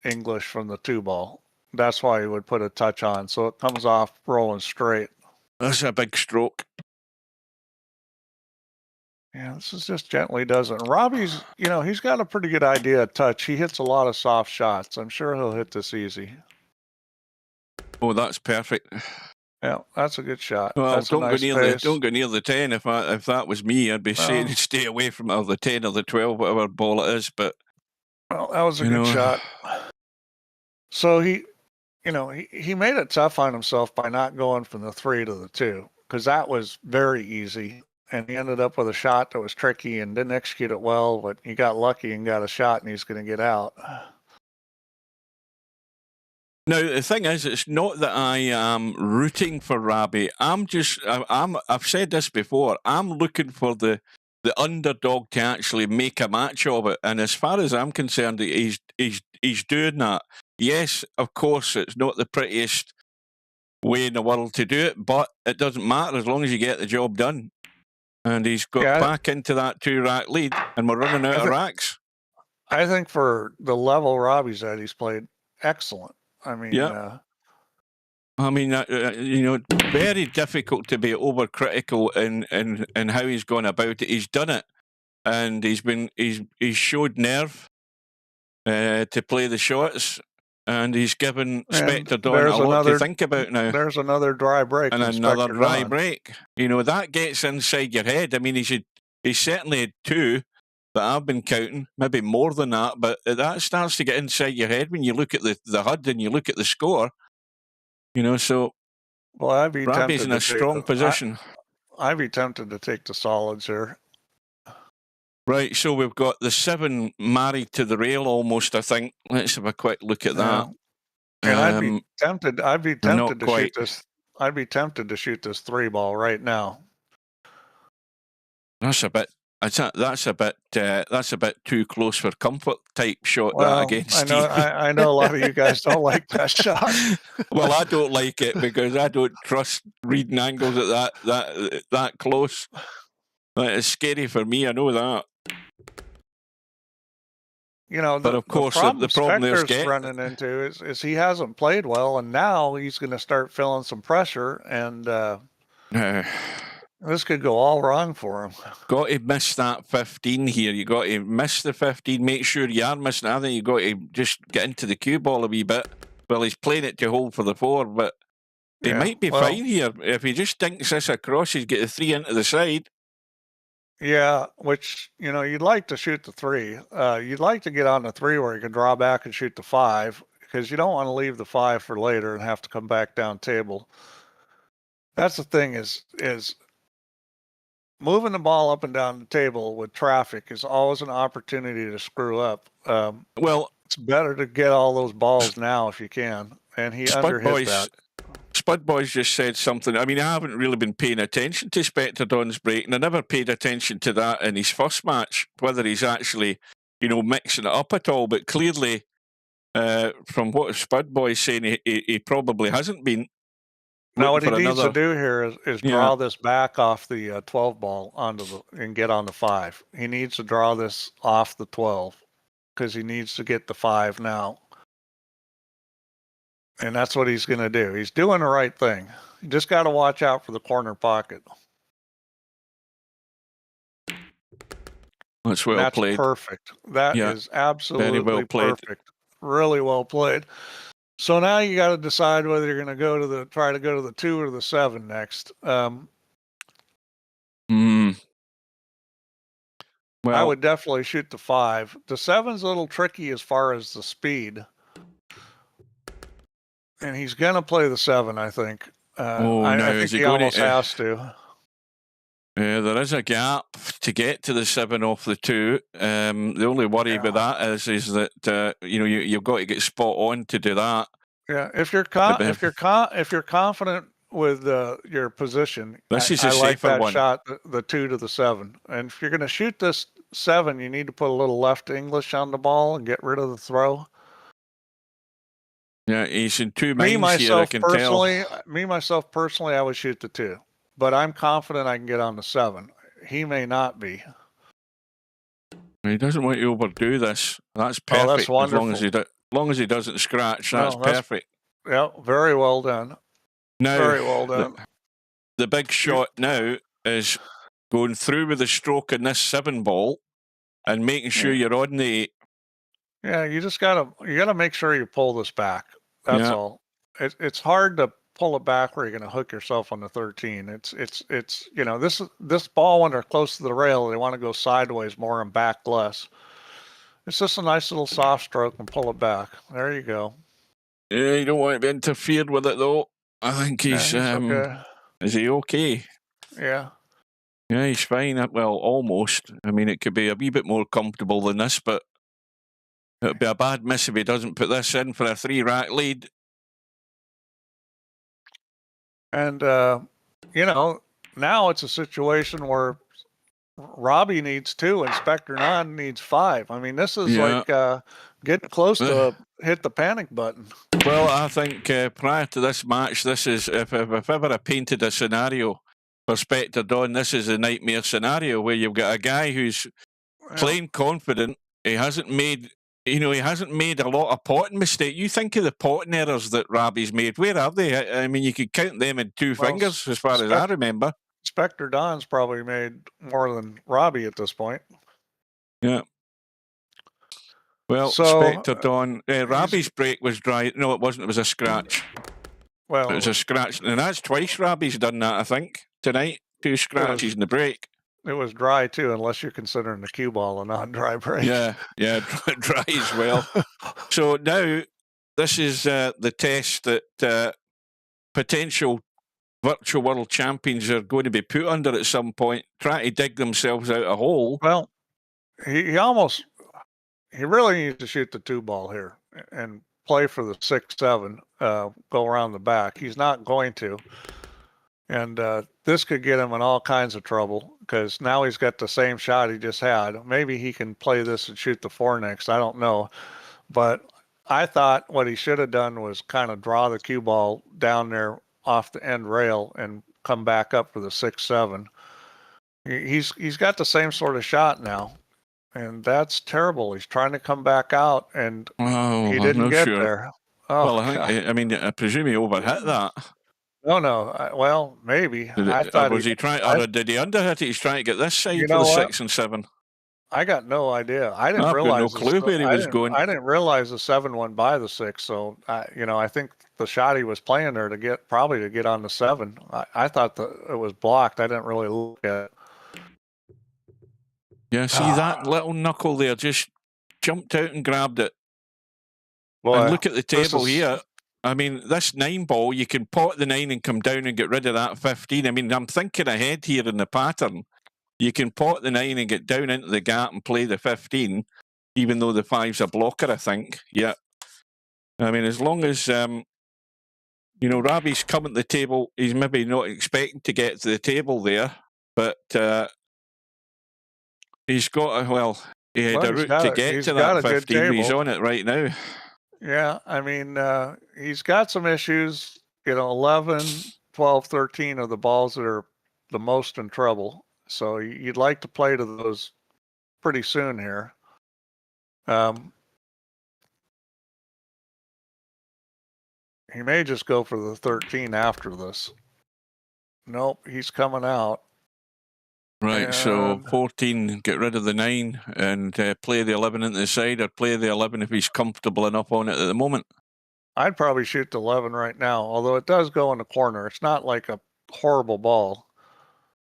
English from the 2 ball. That's why you would put a touch on, so it comes off rolling straight. That's a big stroke. Yeah, this is just gently does it. Rabih's, you know, he's got a pretty good idea of touch. He hits a lot of soft shots. I'm sure he'll hit this easy. Oh, that's perfect. Yeah, that's a good shot. Well, that's don't go near the 10. If that was me, I'd be saying stay away from it, or the 10 or the 12, whatever ball it is. But well, that was a good shot. So he made it tough on himself by not going from the 3 to the 2, because that was very easy. And he ended up with a shot that was tricky and didn't execute it well, but he got lucky and got a shot, and he's going to get out. Now, the thing is, it's not that I am rooting for Rabih. I've said this before, I'm looking for the underdog to actually make a match of it. And as far as I'm concerned, he's doing that. Yes, of course, it's not the prettiest way in the world to do it, but it doesn't matter as long as you get the job done. And he's got back into that 2-rack lead, and we're running out of racks. I think for the level Rabih's at, he's played excellent. I mean, very difficult to be overcritical in how he's gone about it. He's done it, and he's showed nerve to play the shots, and he's given Spectredawn a lot to think about now. There's another dry break. And another dry break. You know, that gets inside your head. I mean, he's certainly had 2 that I've been counting, maybe more than that, but that starts to get inside your head when you look at the HUD and you look at the score. You know, so Rabih's in a strong position. I'd be tempted to take the solids here. Right, so we've got the 7 married to the rail almost, I think. Let's have a quick look at that. And I'd be tempted to shoot this. I'd be tempted to shoot this 3 ball right now. That's a bit too close for comfort type shot that against Steve. I know a lot of you guys don't like that shot. Well, I don't like it because I don't trust reading angles at that close. It's scary for me, I know that. You know, but of course, the problem there's running into is he hasn't played well, and now he's going to start feeling some pressure, and this could go all wrong for him. Got to miss that 15 here. You got to miss the 15. Make sure you are missing. I think you got to just get into the cue ball a wee bit. Well, he's playing it to hold for the 4, but he might be fine here if he just dinks this across. He's get the 3 into the side. Yeah, which, you know, you'd like to shoot the 3. You'd like to get on the 3 where you can draw back and shoot the 5, because you don't want to leave the 5 for later and have to come back down table. That's the thing is moving the ball up and down the table with traffic is always an opportunity to screw up. Well, it's better to get all those balls now if you can. And he underhit that. Spud Boys just said something. I mean, I haven't really been paying attention to Spectredawn's break, and I never paid attention to that in his first match, whether he's actually, you know, mixing it up at all. But clearly, from what Spud Boy's saying, he probably hasn't been. Now, what he for needs to another. do here is draw this back off the 12 ball onto and get on the 5. He needs to draw this off the 12 because he needs to get the 5 now. And that's what he's going to do. He's doing the right thing. You just got to watch out for the corner pocket. That's well played. Perfect. That is absolutely very well played. Perfect. Really well played. So now you got to decide whether you're going to try to go to the 2 or the 7 next. Well, I would definitely shoot the 5. The 7's a little tricky as far as the speed. And he's going to play the 7, I think. I think he almost has to. There is a gap to get to the 7 off the 2. The only worry with that is that you've got to get spot on to do that. Yeah, if you're confident with your position, this is I a like safer that one. shot, the 2 to the 7. And if you're going to shoot this 7, you need to put a little left English on the ball and get rid of the throw. Yeah, he's in two minds here, I can tell. Me, myself, personally, I would shoot the 2. But I'm confident I can get on the 7. He may not be. He doesn't want to overdo this. That's perfect. Oh, that's wonderful. As long as he doesn't scratch, that's perfect. Yeah, very well done. Now, very well done. The big shot now is going through with the stroke in this 7 ball and making sure you're on the 8. Yeah, you gotta make sure you pull this back. That's all. It's hard to pull it back where you're going to hook yourself on the 13. It's this ball when they're close to the rail, they want to go sideways more and back less. It's just a nice little soft stroke and pull it back. There you go. Yeah, you don't want to be interfered with it though. I think he's okay. Is he okay? Yeah. Yeah, he's fine. Well, almost. I mean, it could be a wee bit more comfortable than this, but it'd be a bad miss if he doesn't put this in for a 3-rack lead. And, now it's a situation where Rabih needs 2 and Spectredawn needs 5. I mean, this is like getting close to hit the panic button. Well, I think prior to this match, this is, if ever I painted a scenario for Spectredawn, this is a nightmare scenario where you've got a guy who's playing confident. He hasn't made a lot of potting mistakes. You think of the potting errors that Rabih's made. Where are they? I mean, you could count them in 2 fingers as far as I remember. Spectredawn's probably made more than Rabih at this point. Yeah. Well, Spectredawn, Rabih's break was dry. No, it wasn't. It was a scratch. Well, it was a scratch. And that's twice Rabih's done that, I think, tonight. 2 scratches in the break. It was dry too, unless you're considering the cue ball a non-dry break. Yeah, dry as well. So now this is the test that potential virtual world champions are going to be put under at some point, trying to dig themselves out a hole. Well, he really needs to shoot the 2 ball here and play for the 6-7, go around the back. He's not going to. And this could get him in all kinds of trouble because now he's got the same shot he just had. Maybe he can play this and shoot the 4 next. I don't know. But I thought what he should have done was kind of draw the cue ball down there off the end rail and come back up for the 6-7. He's got the same sort of shot now. And that's terrible. He's trying to come back out and he didn't get there. Oh, well, I presume he overhit that. No. Well, maybe. I thought was he trying? Or did he underhit it? He's trying to get this side for the 6 and 7. I got no idea. I didn't I've realize. Got no clue where he was going. I didn't realize the 7 went by the 6. So I think the shot he was playing there to get on the 7. I thought that it was blocked. I didn't really look at it. Yeah, see that little knuckle there just jumped out and grabbed it. Well, and look at the table here. I mean, this 9 ball, you can pot the 9 and come down and get rid of that 15. I mean, I'm thinking ahead here in the pattern. You can pot the 9 and get down into the gap and play the 15, even though the 5's a blocker, I think. Yeah. I mean, as long as, Rabih's come at the table, he's maybe not expecting to get to the table there, but he's got he had a route to get to that 15. He's on it right now. Yeah, I mean, he's got some issues. 11, 12, 13 are the balls that are the most in trouble. So you'd like to play to those pretty soon here. He may just go for the 13 after this. Nope, he's coming out. Right, so And 14, get rid of the 9 and play the 11 into the side, or play the 11 if he's comfortable enough on it at the moment. I'd probably shoot the 11 right now, although it does go in the corner. It's not like a horrible ball.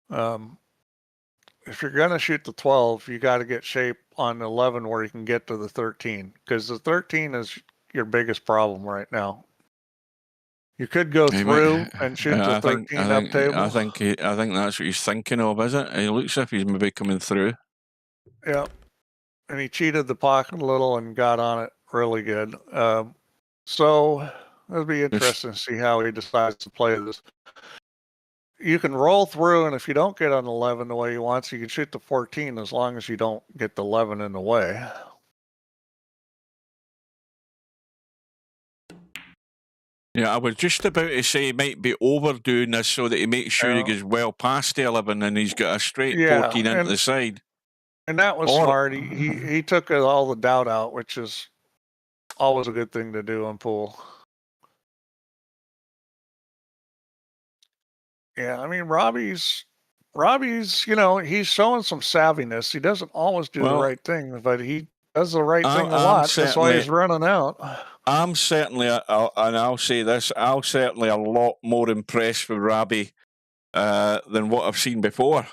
If you're going to shoot the 12, you got to get shape on the 11 where you can get to the 13, because the 13 is your biggest problem right now. You could go through and shoot the 13 up table. I think that's what he's thinking of, is it? It looks as if he's maybe coming through. Yeah, and he cheated the pocket a little and got on it really good. So it'll be interesting to see how he decides to play this. You can roll through, and if you don't get on 11 the way he wants, you can shoot the 14 as long as you don't get the 11 in the way. Yeah, I was just about to say he might be overdoing this so that he makes sure he goes well past the 11 and he's got a straight 14 into the side. And that was smart. He took all the doubt out, which is always a good thing to do on pool. Yeah, I mean, Rabih's, he's showing some savviness. He doesn't always do the right thing, but he does the right thing a lot. That's why he's running out. I'm certainly, and I'll say this, I'm certainly a lot more impressed with Rabih than what I've seen before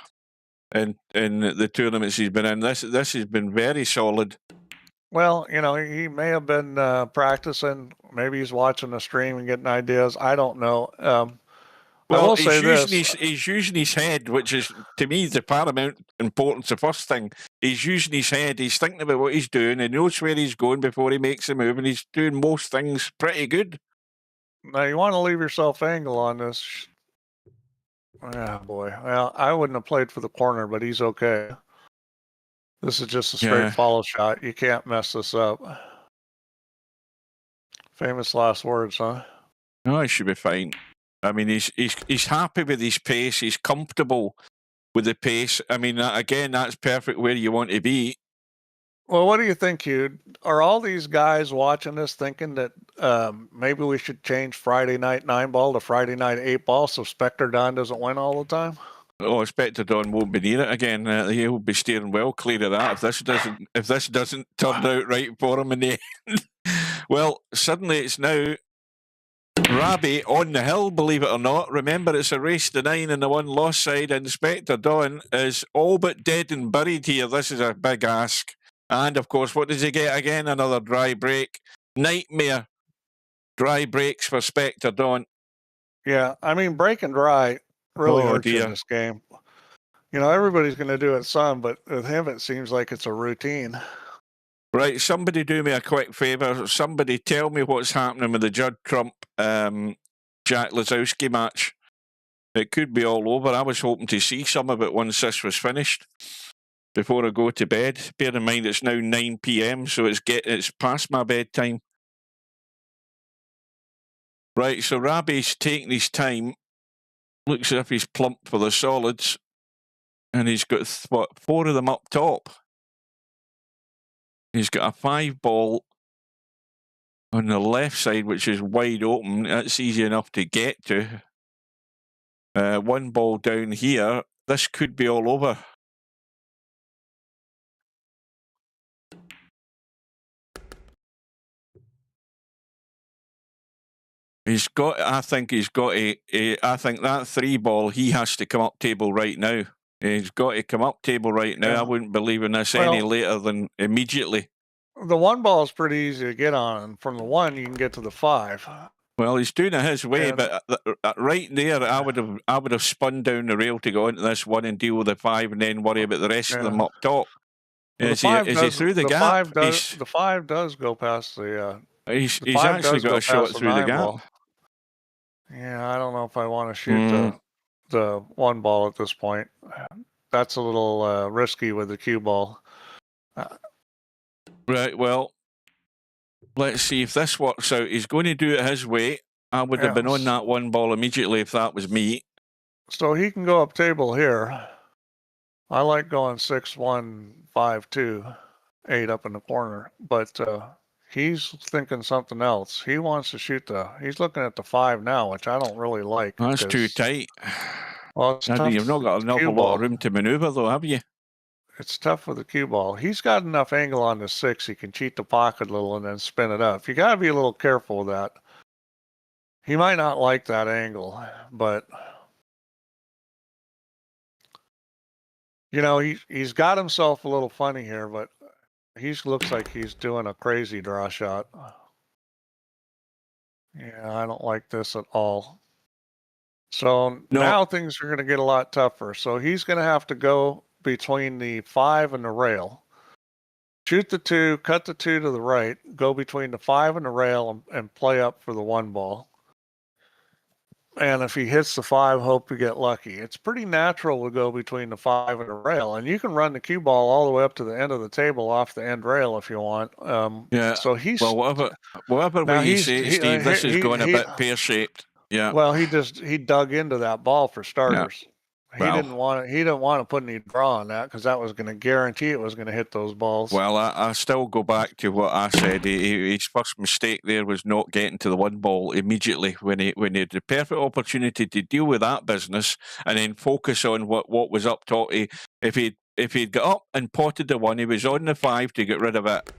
in the tournaments he's been in. This has been very solid. Well, he may have been practicing. Maybe he's watching the stream and getting ideas. I don't know. Well, he's using his head, which is, to me, the paramount importance. The first thing, he's using his head. He's thinking about what he's doing. He knows where he's going before he makes a move, and he's doing most things pretty good. Now, you want to leave yourself angle on this. Oh, boy. Well, I wouldn't have played for the corner, but he's okay. This is just a straight follow shot. You can't mess this up. Famous last words, huh? No, he should be fine. I mean, he's happy with his pace. He's comfortable with the pace. I mean, again, that's perfect where you want to be. Well, what do you think, Hugh? Are all these guys watching this thinking that maybe we should change Friday night 9-ball to Friday night 8-ball so Spectredawn doesn't win all the time? Oh, Spectredawn won't be near it again. He'll be steering well clear of that if this doesn't turn out right for him in the end. Well, suddenly it's now Rabih on the hill, believe it or not. Remember, it's a race to 9 in the one loss side, and Spectredawn is all but dead and buried here. This is a big ask. And, of course, what does he get again? Another dry break. Nightmare dry breaks for Spectredawn. Yeah, I mean, breaking dry really hurts you in this game. Everybody's going to do it some, but with him, it seems like it's a routine. Right, somebody do me a quick favour. Somebody tell me what's happening with the Judd Trump Jack Lazowski match. It could be all over. I was hoping to see some of it once this was finished before I go to bed. Bear in mind it's now 9 p.m, so it's past my bedtime. Right, so Rabih's taking his time. Looks as if he's plumped for the solids. And he's got, 4 of them up top. He's got a 5-ball on the left side, which is wide open. That's easy enough to get to. 1 ball down here. This could be all over. I think that 3-ball, he has to come up table right now. He's got to come up table right now. I wouldn't believe in this any later than immediately. The 1-ball is pretty easy to get on. From the 1, you can get to the 5. Well, he's doing it his way, but right there, I would have spun down the rail to go into this 1 and deal with the 5, and then worry about the rest of them up top. Well, is he through the gap? The 5 does go past the. He's actually got a shot through the gap. Yeah, I don't know if I want to shoot the 1-ball at this point. That's a little risky with the cue ball. Right, well, let's see if this works out. He's going to do it his way. I would have been on that one ball immediately if that was me. So he can go up table here. I like going 6-1, 5-2, 8 up in the corner, but he's thinking something else. He wants to shoot he's looking at the 5 now, which I don't really like. That's too tight. Well, it's tough. You've not got an awful lot of room to maneuver, though, have you? It's tough with the cue ball. He's got enough angle on the 6. He can cheat the pocket a little and then spin it up. You got to be a little careful with that. He might not like that angle, but you know, he's got himself a little funny here, but he looks like he's doing a crazy draw shot. Yeah, I don't like this at all. So now things are going to get a lot tougher. So he's going to have to go between the 5 and the rail. Shoot the 2, cut the 2 to the right, go between the 5 and the rail and play up for the 1 ball. And if he hits the 5, hope to get lucky. It's pretty natural to go between the 5 and the rail. And you can run the cue ball all the way up to the end of the table off the end rail if you want. Yeah. So he's... Well, whatever way you say it, Steve, this is going a bit pear-shaped. Yeah. Well, he dug into that ball for starters. Yeah. He didn't want to put any draw on that because that was going to guarantee it was going to hit those balls. Well, I still go back to what I said. His first mistake there was not getting to the 1 ball immediately when he had the perfect opportunity to deal with that business and then focus on what was up top. If he'd got up and potted the 1, he was on the 5 to get rid of it.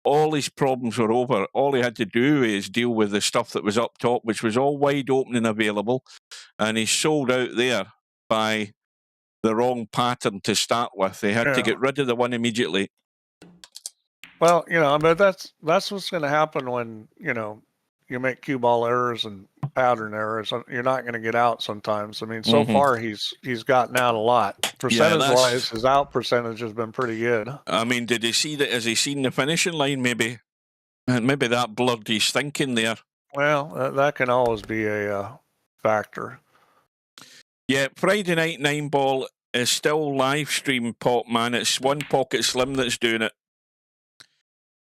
All his problems were over. All he had to do is deal with the stuff that was up top, which was all wide open and available, and he sold out there by the wrong pattern to start with. They had to get rid of the 1 immediately. Well, you know, but that's what's going to happen when, you know, you make cue ball errors and pattern errors. You're not going to get out sometimes. I mean, so far he's gotten out a lot. Percentage-wise, his out percentage has been pretty good. I mean, did he see that? Has he seen the finishing line? Maybe, and maybe that blurred his thinking there. Well, that can always be a factor. Yeah, Friday night 9 ball is still live stream, Pop Man. It's One Pocket Slim that's doing it.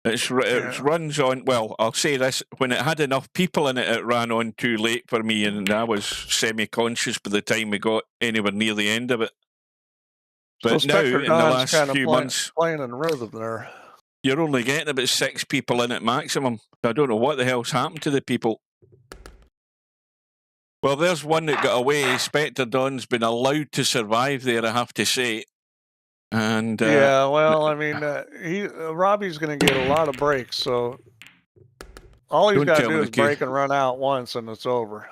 It runs on, well, I'll say this, when it had enough people in it, it ran on too late for me, and I was semi-conscious by the time we got anywhere near the end of it. But so now, in the last few months, playing in rhythm there. You're only getting about 6 people in it maximum. I don't know what the hell's happened to the people. Well, there's one that got away. Spectredawn's been allowed to survive there, I have to say. And yeah, well, I mean, Rabih's going to get a lot of breaks, so all he's got to do is break and run out once, and it's over.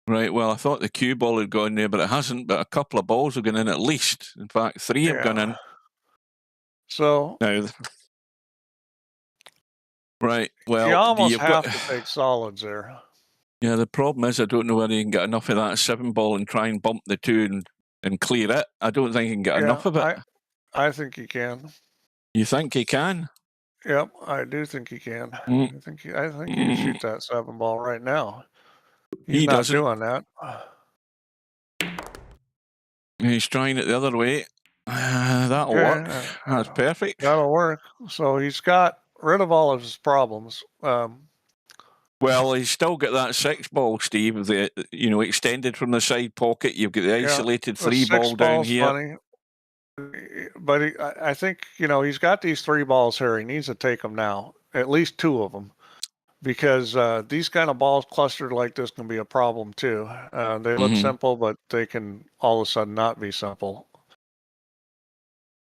Right, well, I thought the cue ball had gone there, but it hasn't. But a couple of balls have gone in at least. In fact, 3 have gone in. So now, right, well, you almost have to take solids there. Yeah, the problem is I don't know whether you can get enough of that 7 ball and try and bump the 2 and clear it. I don't think you can get enough of it. I think you can. You think he can? Yep, I do think he can. I think he can shoot that 7 ball right now. He's not doing that. He's trying it the other way. That'll work. That's perfect. That'll work. So he's got rid of all of his problems. Well, he's still got that 6 ball, Steve. Extended from the side pocket. You've got the isolated 3 ball down here. Funny. But I think, he's got these 3 balls here. He needs to take them now, at least 2 of them, because these kind of balls clustered like this can be a problem too. They look simple, but they can all of a sudden not be simple.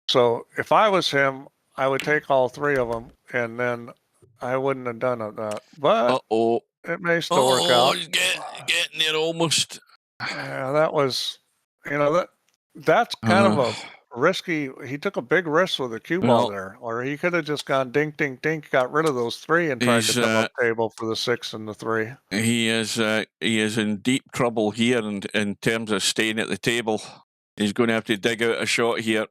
So if I was him, I would take all 3 of them, and then I wouldn't have done that. But it may still work out. He's getting there almost. Yeah, that was, that's kind of a risky. He took a big risk with the cue ball there, or he could have just gone dink, dink, dink, got rid of those 3 and tried to come up table for the 6 and the 3. He is in deep trouble here in terms of staying at the table. He's going to have to dig out a shot here.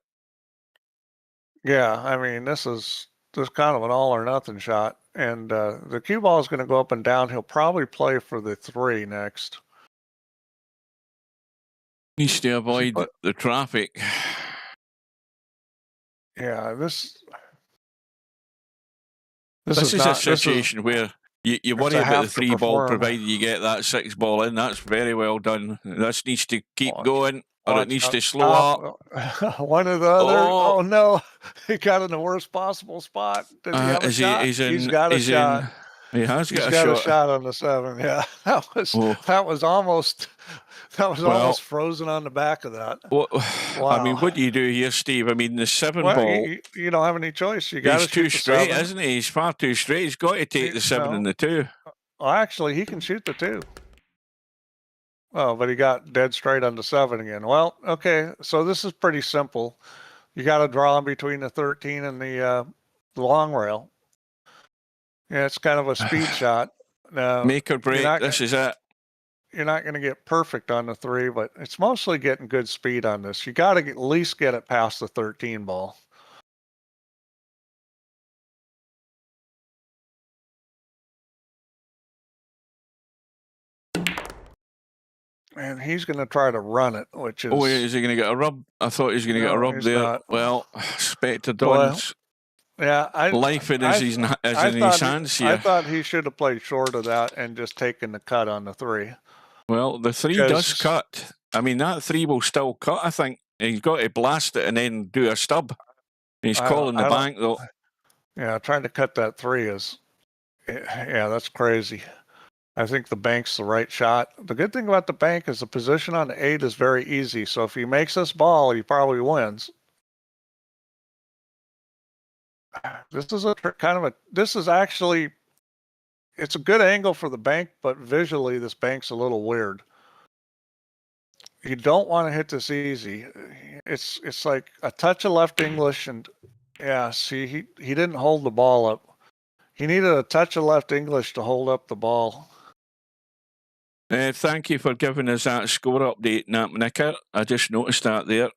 Yeah, I mean, this is just kind of an all or nothing shot, and the cue ball is going to go up and down. He'll probably play for the 3 next. Needs to avoid the traffic. Yeah, this is a situation where You worry about the 3 ball provided you get that 6 ball in. That's very well done. This needs to keep going, or it needs to slow up. One or the other. Oh no, he got in the worst possible spot. Does he have a shot? He's got a shot. He has He's got a shot on the 7. Yeah, that was almost frozen on the back of that. Well, wow. I mean, what do you do here, Steve? I mean, the 7 ball. You don't have any choice. You got to shoot too straight, isn't he? He's far too straight. He's got to take the 7 and the 2. Well, actually, he can shoot the 2. Oh, but he got dead straight on the 7 again. Well, okay, so this is pretty simple. You got to draw in between the 13 and the long rail. Yeah, it's kind of a speed shot. Make or break. This is it. You're not going to get perfect on the 3, but it's mostly getting good speed on this. You got to at least get it past the 13 ball. And he's going to try to run it, which is... Oh, is he going to get a rub? I thought he was going to get a rub there. Not. Well, Spectredawn's life in his hands here. I thought he should have played short of that and just taken the cut on the 3. Well, the 3 does cut. I mean, that 3 will still cut, I think. He's got to blast it and then do a stub. He's calling the bank, though. Yeah, trying to cut that 3 is... Yeah, that's crazy. I think the bank's the right shot. The good thing about the bank is the position on the 8 is very easy. So if he makes this ball, he probably wins. This is this is actually, it's a good angle for the bank, but visually this bank's a little weird. You don't want to hit this easy. It's like a touch of left English, and yeah, see, he didn't hold the ball up. He needed a touch of left English to hold up the ball. Thank you for giving us that score update, Nicker. I just noticed that there.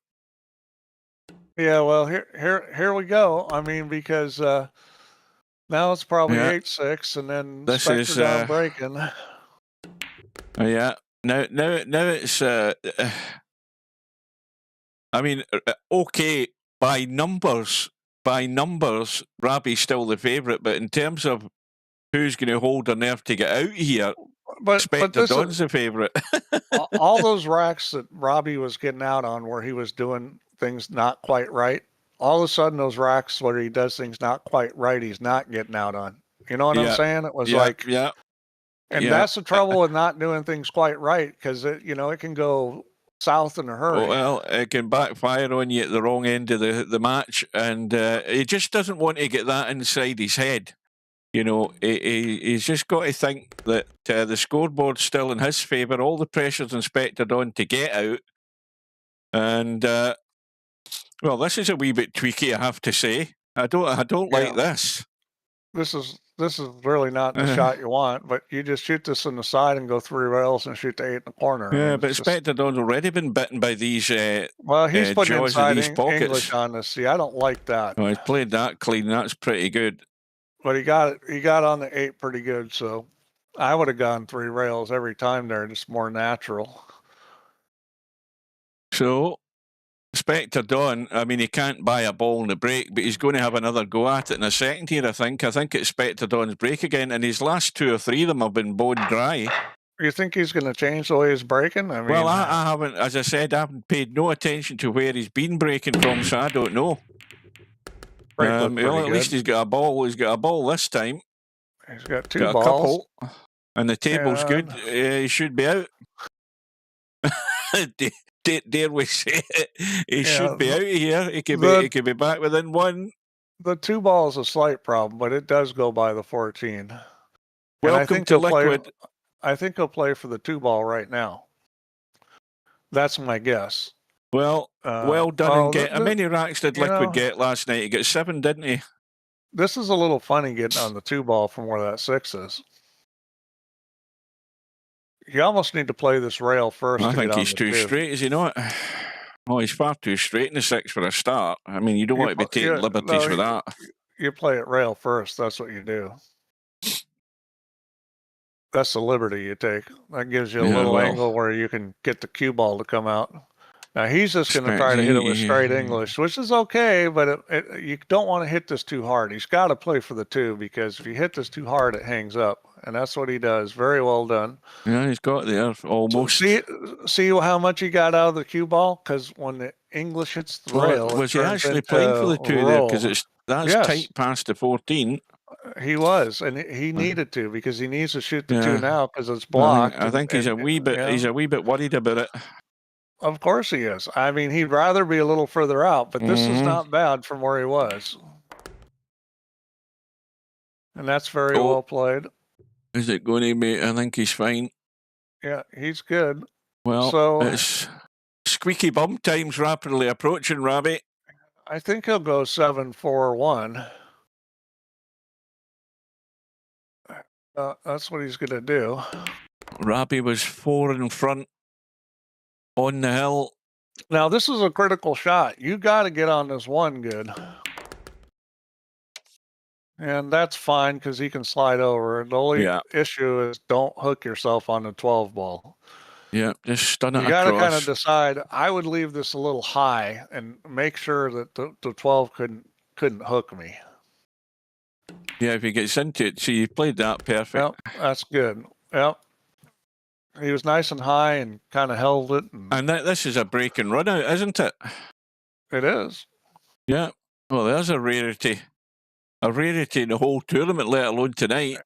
Yeah, well, here we go. I mean, because now it's probably 8-6, and then this Spectredawn is breaking. Yeah, now it's. I mean, okay, by numbers, Rabih's still the favourite, but in terms of who's going to hold their nerve to get out here, Spectredawn's the favourite. all those racks that Rabih was getting out on where he was doing things not quite right, all of a sudden those racks where he does things not quite right, he's not getting out on. You know what I'm saying? It was and that's the trouble with not doing things quite right, because it can go south in a hurry. Well, it can backfire on you at the wrong end of the match, and he just doesn't want to get that inside his head. You know, he's just got to think that the scoreboard's still in his favour. All the pressure's on Spectredawn to get out. And, well, this is a wee bit tweaky, I have to say. I don't like this. This is really not the shot you want, but you just shoot this on the side and go 3 rails and shoot the 8 in the corner. Yeah, but Spectredawn's already been bitten by these well, he's putting inside pockets. English on this. See, I don't like that. Well, he's played that clean. That's pretty good. But he got on the 8 pretty good, so I would have gone 3 rails every time there, just more natural. So, Spectredawn, I mean, he can't buy a ball in the break, but he's going to have another go at it in a second here, I think. I think it's Spectredawn's break again, and his last 2 or 3 of them have been bone dry. You think he's going to change the way he's breaking? I mean, well, I haven't, as I said, I haven't paid no attention to where he's been breaking from, so I don't know. Well, at least he's got a ball. He's got a ball this time. He's got 2 balls. A couple, and the table's good. He should be out. Dare we say it? He should be out of here. He could be back within 1. The 2 ball is a slight problem, but it does go by the 14. Welcome to Liquid. I think he'll play for the 2 ball right now. That's my guess. Well, well done. How many racks did Liquid get last night? He got 7, didn't he? This is a little funny getting on the 2 ball from where that 6 is. You almost need to play this rail first. I think he's too straight, is he not? Oh, he's far too straight in the 6 for a start. I mean, you don't want to be taking liberties with that. You play it rail first. That's what you do. That's the liberty you take. That gives you a little angle where you can get the cue ball to come out. Now, he's just going to try to hit it with straight English, which is okay, but you don't want to hit this too hard. He's got to play for the 2, because if you hit this too hard, it hangs up. and that's what he does. Very well done. Yeah, he's got there almost. See how much he got out of the cue ball? Because when the English hits the rail, was he turns actually into playing for the two there? roll. Because that's Yes. tight past the 14. He was, and he needed to, because he needs to shoot the two now because it's blocked. I think he's a wee bit. He's a wee bit worried about it. Of course he is. I mean, he'd rather be a little further out, but this is not bad from where he was. And that's very well played. Is it going to be? I think he's fine. Yeah, he's good. Well, so it's squeaky bum time's rapidly approaching, Rabih. I think he'll go 7-4-1. That's what he's going to do. Rabih was 4 in front on the hill. Now, this is a critical shot. You got to get on this one good. And that's fine because he can slide over. The only issue is don't hook yourself on the 12 ball. Yeah, just stun it across. You got to kind of decide. I would leave this a little high and make sure that the 12 couldn't hook me. Yeah, if he gets into it. See, you played that perfect. Yep, that's good. Yep. He was nice and high and kind of held it. And this is a break and run out, isn't it? It is. Yeah. Well, there's a rarity. A rarity in the whole tournament, let alone tonight.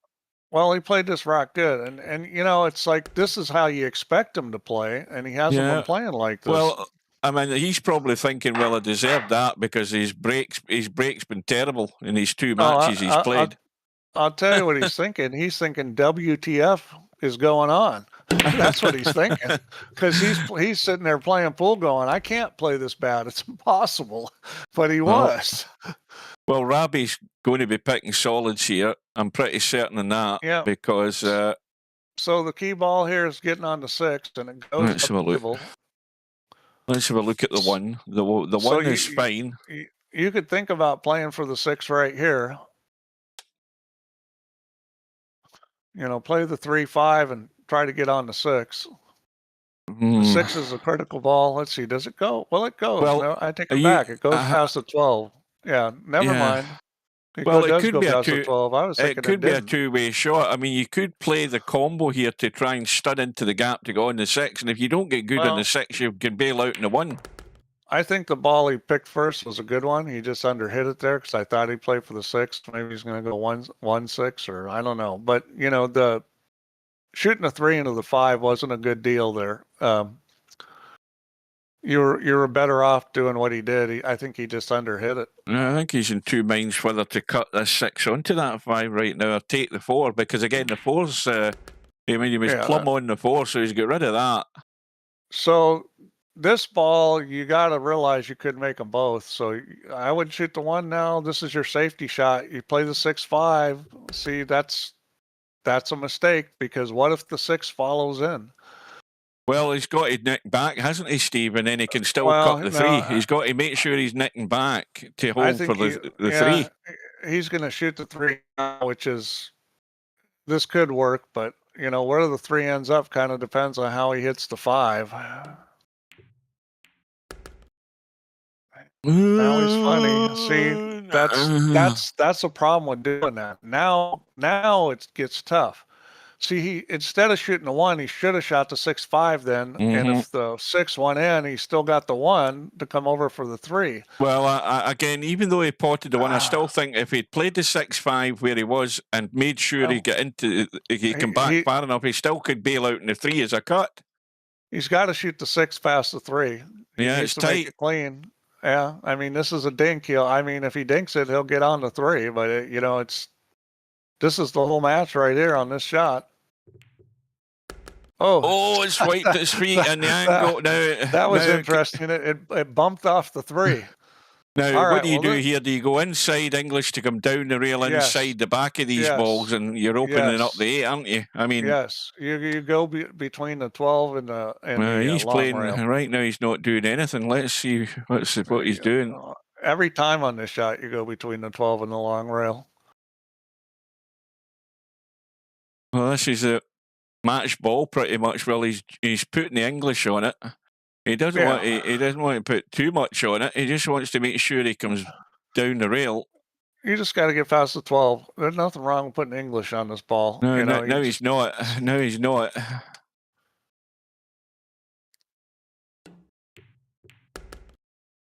Well, he played this rock good. And you know, it's like this is how you expect him to play, and he hasn't been playing like this. Well, I mean, he's probably thinking, well, I deserve that because his break's been terrible in these two matches he's played. I'll tell you what he's thinking. He's thinking WTF is going on. That's what he's thinking. Because he's sitting there playing pool going, I can't play this bad. It's impossible. But he was. Well, Rabih's going to be picking solids here. I'm pretty certain of that. Yeah. Because... so the key ball here is getting on to 6, and it goes let's have a look. Let's have a look at the 1. The one is fine. You could think about playing for the 6 right here. You know, play the 3-5 and try to get on the 6. The 6 is a critical ball. Let's see, does it go? Well, it goes. Well, no, I take it back. It goes past the 12. Yeah, never mind. It could be a two-way shot. I mean, you could play the combo here to try and stud into the gap to go on the 6, and if you don't get good on the 6, you can bail out in the 1. I think the ball he picked first was a good one. He just underhit it there because I thought he'd play for the 6. Maybe he's going to go 1-6, or I don't know. But you know, the shooting a 3 into the 5 wasn't a good deal there. You were better off doing what he did. I think he just underhit it. I think he's in two minds whether to cut this 6 onto that 5 right now or take the 4, because again the 4's he was plumb on the 4, so he's got rid of that. So this ball, you got to realize you could make them both. So I would shoot the 1 now. This is your safety shot. You play the 6-5. See, that's a mistake, because what if the 6 follows in? Well, he's got to nick back, hasn't he, Steve? And then he can still cut the 3. He's got to make sure he's nicking back to hold for the 3. He's going to shoot the 3 now, which is, this could work, but, you know, where the 3 ends up kind of depends on how he hits the 5. Now he's funny. See, that's a problem with doing that. Now it gets tough. See, instead of shooting the 1, he should have shot the 6-5 then. And if the 6 went in, he still got the 1 to come over for the 3. Well, again, even though he potted the 1, I still think if he'd played the 6-5 where he was and made sure he came back far enough, he still could bail out in the 3 as a cut. He's got to shoot the 6 past the 3. Yeah, it's tight. Make it clean. Yeah, I mean, this is a dink. If he dinks it, he'll get on the 3. But this is the whole match right here on this shot. Oh, it's wiped its feet and the angle. That was interesting. It bumped off the 3. Now, what do you do here? Do you go inside English to come down the rail inside the back of these balls, and you're opening up the 8, aren't you? I mean, yes, you go between the 12 and the he's long playing rail. Right now. He's not doing anything. Let's see what he's doing. Every time on this shot, you go between the 12 and the long rail. Well, this is a match ball pretty much. Well, he's putting the English on it. He doesn't want to put too much on it. He just wants to make sure he comes down the rail. You just got to get past the 12. There's nothing wrong with putting English on this ball. No, you know, no, he's not. No, he's not.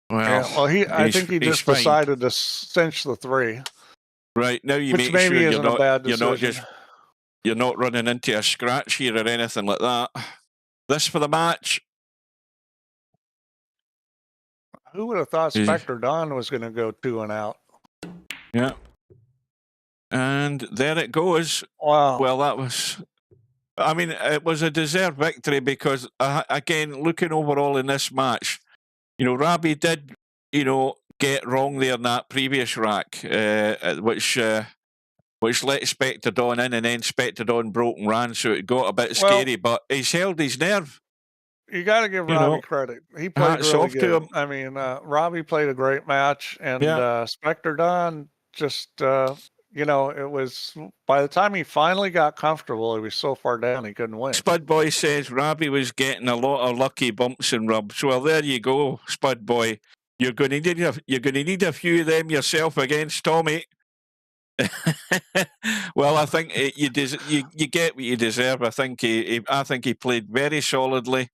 Well, I think he just fine. decided to cinch the 3. Right, now you Which make maybe sure isn't a bad decision. you're not running into a scratch here or anything like that. This for the match. Who would have thought Spectredawn was going to go 2 and out? Yeah. And there it goes. Wow. Well, that was... I mean, it was a deserved victory because, again, looking overall in this match, you know, Rabih did, you know, get wrong there in that previous rack, which let Spectredawn in, and then Spectredawn broke and ran, so it got a bit scary, but he's held his nerve. You got to give Rabih credit. He played really good. To him. I mean, Rabih played a great match, and Spectredawn just, you know, it was, by the time he finally got comfortable, he was so far down he couldn't win. Spud Boy says Rabih was getting a lot of lucky bumps and rubs. Well, there you go, Spud Boy. You're going to need a few of them yourself against Tommy. Well, I think you get what you deserve. I think he played very solidly,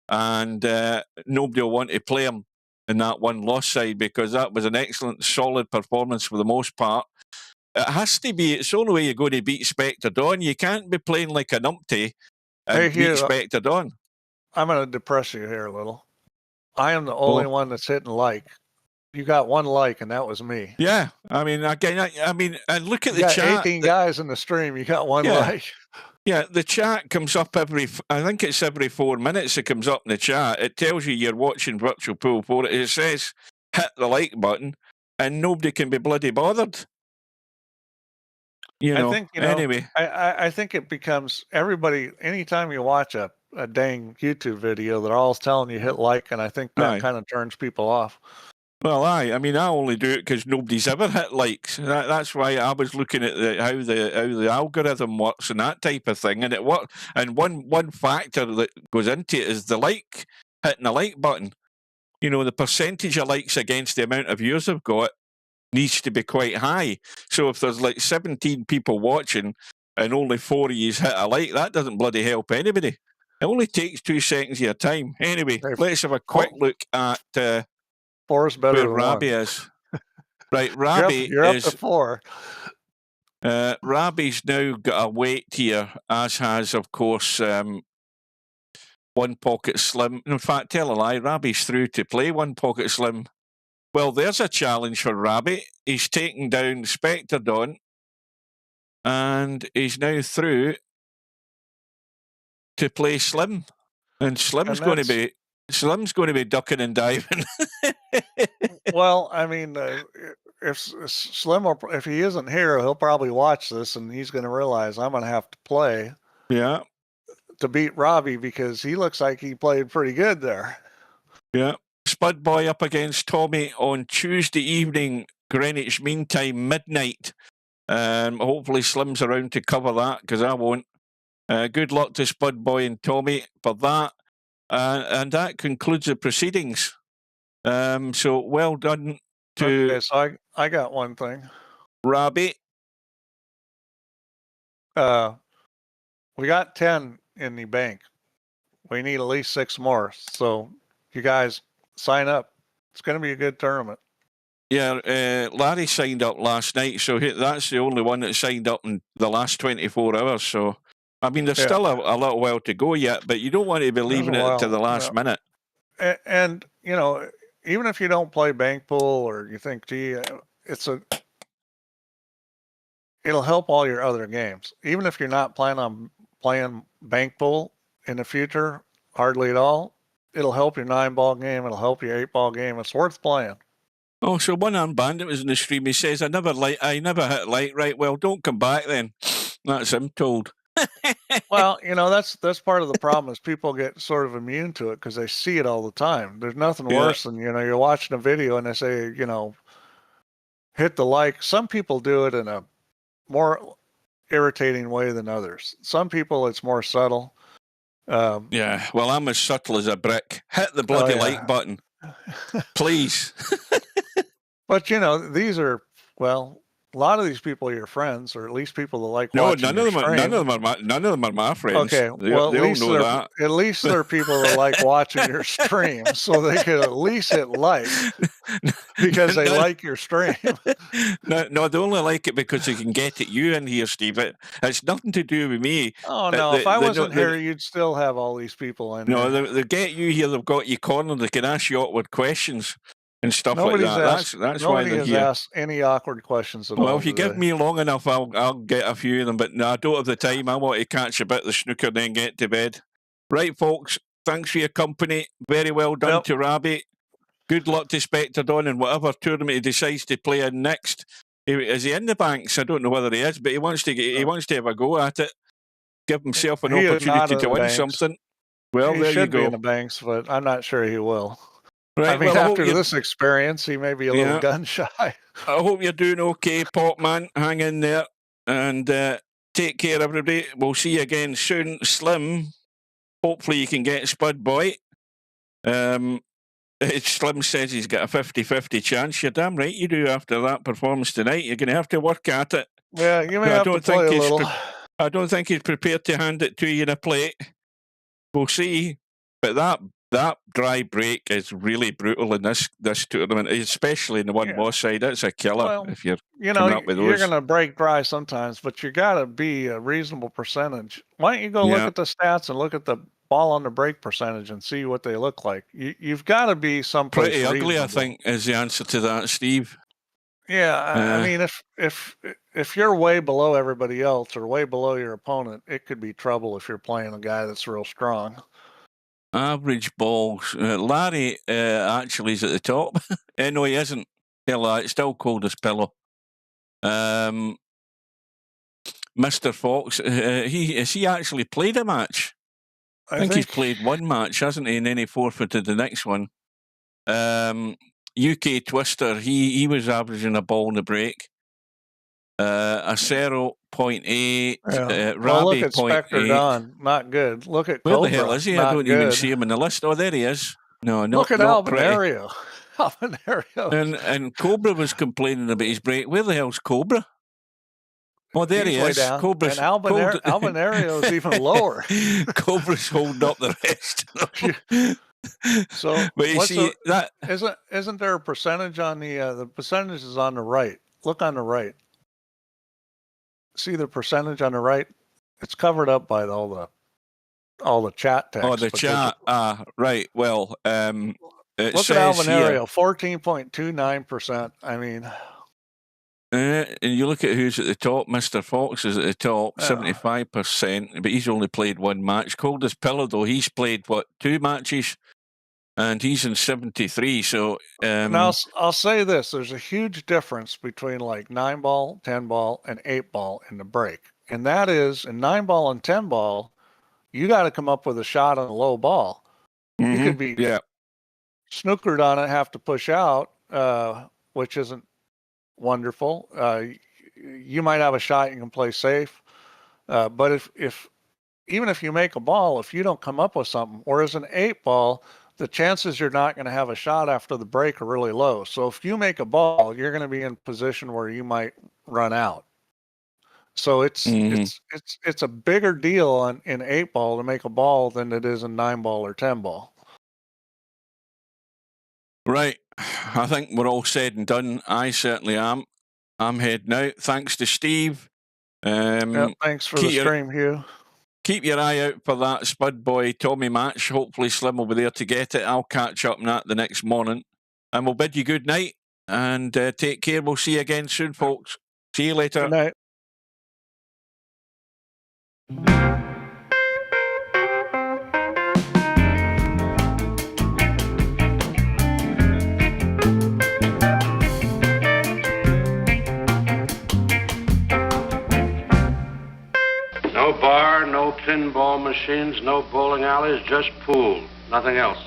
and nobody will want to play him in that one loss side because that was an excellent, solid performance for the most part. It has to be. It's the only way you're going to beat Spectredawn. You can't be playing like a numpty and beat Spectredawn. I'm going to depress you here a little. I am the only one that's hitting like. You got 1 like, and that was me. Yeah, I mean, again, I mean, and look at you the chat. 18 guys in the stream. You got 1 like. Yeah, the chat comes up I think it's every 4 minutes it comes up in the chat. It tells you you're watching Virtual Pool 4. It says, hit the like button, and nobody can be bloody bothered. You know, I think, anyway. I think it becomes everybody, anytime you watch a dang YouTube video, they're all telling you hit like, and I think that kind of turns people off. Well, I mean, I only do it because nobody's ever hit likes. That's why I was looking at how the algorithm works and that type of thing. And it works. And one factor that goes into it is hitting the like button. You know, the percentage of likes against the amount of views I've got needs to be quite high. So if there's like 17 people watching and only 4 of you hit a like, that doesn't bloody help anybody. It only takes 2 seconds of your time. Anyway, let's have a quick look at... 4 is better than Rabih 1. is. Right, Rabih you're up to 4. Rabih's now got a weight here, as has, of course, One Pocket Slim. In fact, tell a lie, Rabih's through to play One Pocket Slim. Well, there's a challenge for Rabih. He's taken down Spectredawn, and he's now through to play Slim. And Slim's going to be ducking and diving. Well, I mean, if Slim, if he isn't here, he'll probably watch this, and he's going to realize I'm going to have to play. Yeah. To beat Rabih because he looks like he played pretty good there. Yeah. Spud Boy up against Tommy on Tuesday evening, Greenwich Mean Time, midnight. Hopefully Slim's around to cover that because I won't. Good luck to Spud Boy and Tommy for that. And that concludes the proceedings. So well done to... Okay, so I got one thing. Rabih. We got 10 in the bank. We need at least 6 more. So you guys sign up. It's going to be a good tournament. Yeah, Larry signed up last night, so that's the only one that signed up in the last 24 hours. So, I mean, there's still a little while to go yet, but you don't want to be leaving it to the last minute. And, you know, even if you don't play bank pool or you think, gee, it'll help all your other games. Even if you're not planning on playing bank pool in the future, hardly at all, it'll help your 9-ball game. It'll help your 8-ball game. It's worth playing. Oh, so One Arm Bandit was in the stream. He says, I never hit like. Right, well, don't come back then. That's him told. Well, you know, that's part of the problem is people get sort of immune to it because they see it all the time. There's nothing worse than, you know, you're watching a video and they say, you know, hit the like. Some people do it in a more irritating way than others. Some people, it's more subtle. Yeah, well, I'm as subtle as a brick. Hit the bloody like button. Please. But, you know, these are, well, A lot of these people are your friends, or at least people that like No, watching none of your them. stream. None of them are. None of them are my friends. Okay, They well, all know that. at least there are people that like watching your stream, so they could at least hit like because they like your stream. No, they only like it because they can get at you in here, Steve. It's nothing to do with me. Oh no, if I wasn't here, you'd still have all these people in. No, here. they get you here. They've got you cornered. They can ask you awkward questions and stuff like that. That's why they're here. Asked any awkward questions at all. Well, if you give me long enough, I'll get a few of them. But no, I don't have the time. I want to catch a bit of the snooker, then get to bed. Right, folks. Thanks for your company. Very well done to Rabih. Good luck to Spectredawn in whatever tournament he decides to play in next. Is he in the banks? I don't know whether he is, but he wants to have a go at it. Give himself an opportunity to win something. Well, there you go. He should be in the banks, but I'm not sure he will. Right, I mean, after this experience, he may be a little gun shy. I hope you're doing okay, Pop Man. Hang in there and take care, everybody. We'll see you again soon. Slim, hopefully you can get Spud Boy. Slim says he's got a 50-50 chance. You're damn right you do after that performance tonight. You're going to have to work at it. Yeah, you may have to play a little. I don't think he's prepared to hand it to you in a plate. We'll see. But that dry break is really brutal in this tournament, especially in the one more side. It's a killer if you're coming up with those. You're going to break dry sometimes, but you got to be a reasonable percentage. Why don't you go look at the stats and look at the ball on the break percentage and see what they look like? You've got to be someplace pretty ugly, I think, is the answer to that, Steve. Yeah, I mean, if you're way below everybody else or way below your opponent, it could be trouble if you're playing a guy that's real strong. Average balls. Larry actually is at the top. No, he isn't. It's still cold as pillow. Mr. Fox, he actually played a match? I think he's played one match, hasn't he? And then he forfeited the next one. UK Twister, he was averaging a ball in the break. Acero 0.8. Well, look at 0.8. Spectredawn, not good. Look at Where Cobra, the hell is he? I don't even see him in the list. Oh, there he is. No, look at Albenario. And Cobra was complaining about his break. Where the hell's Cobra? Oh, there he is. Cobra's, and Albenario is even lower. Cobra's holding up the rest. So, but you see, isn't there a percentage on the percentage is on the right? Look on the right. See the percentage on the right? It's covered up by all the chat text. Oh, the chat. Right. Well, look at Albenario, 14.29%. I mean, and you look at who's at the top. Mr. Fox is at the top, 75%, but he's only played one match. Cold as pillow, though, he's played, 2 matches? And he's in 73, so... now, I'll say this. There's a huge difference between like 9-ball, 10-ball, and 8-ball in the break. And that is, in 9-ball and 10-ball, you got to come up with a shot on a low ball. You could be snookered on it, have to push out, which isn't wonderful. You might have a shot, you can play safe. But even if you make a ball, if you don't come up with something, whereas an 8-ball... the chances you're not going to have a shot after the break are really low. So if you make a ball, you're going to be in position where you might run out. So it's a bigger deal in 8-ball to make a ball than it is in 9-ball or 10-ball. Right. I think we're all said and done. I certainly am. I'm heading out. Thanks to Steve. Thanks for the stream, Hugh. Keep your eye out for that Spud Boy Tommy match. Hopefully Slim will be there to get it. I'll catch up on that the next morning. And we'll bid you good night. And take care. We'll see you again soon, folks. See you later. Good night. No bar, no pinball machines, no bowling alleys, just pool. Nothing else.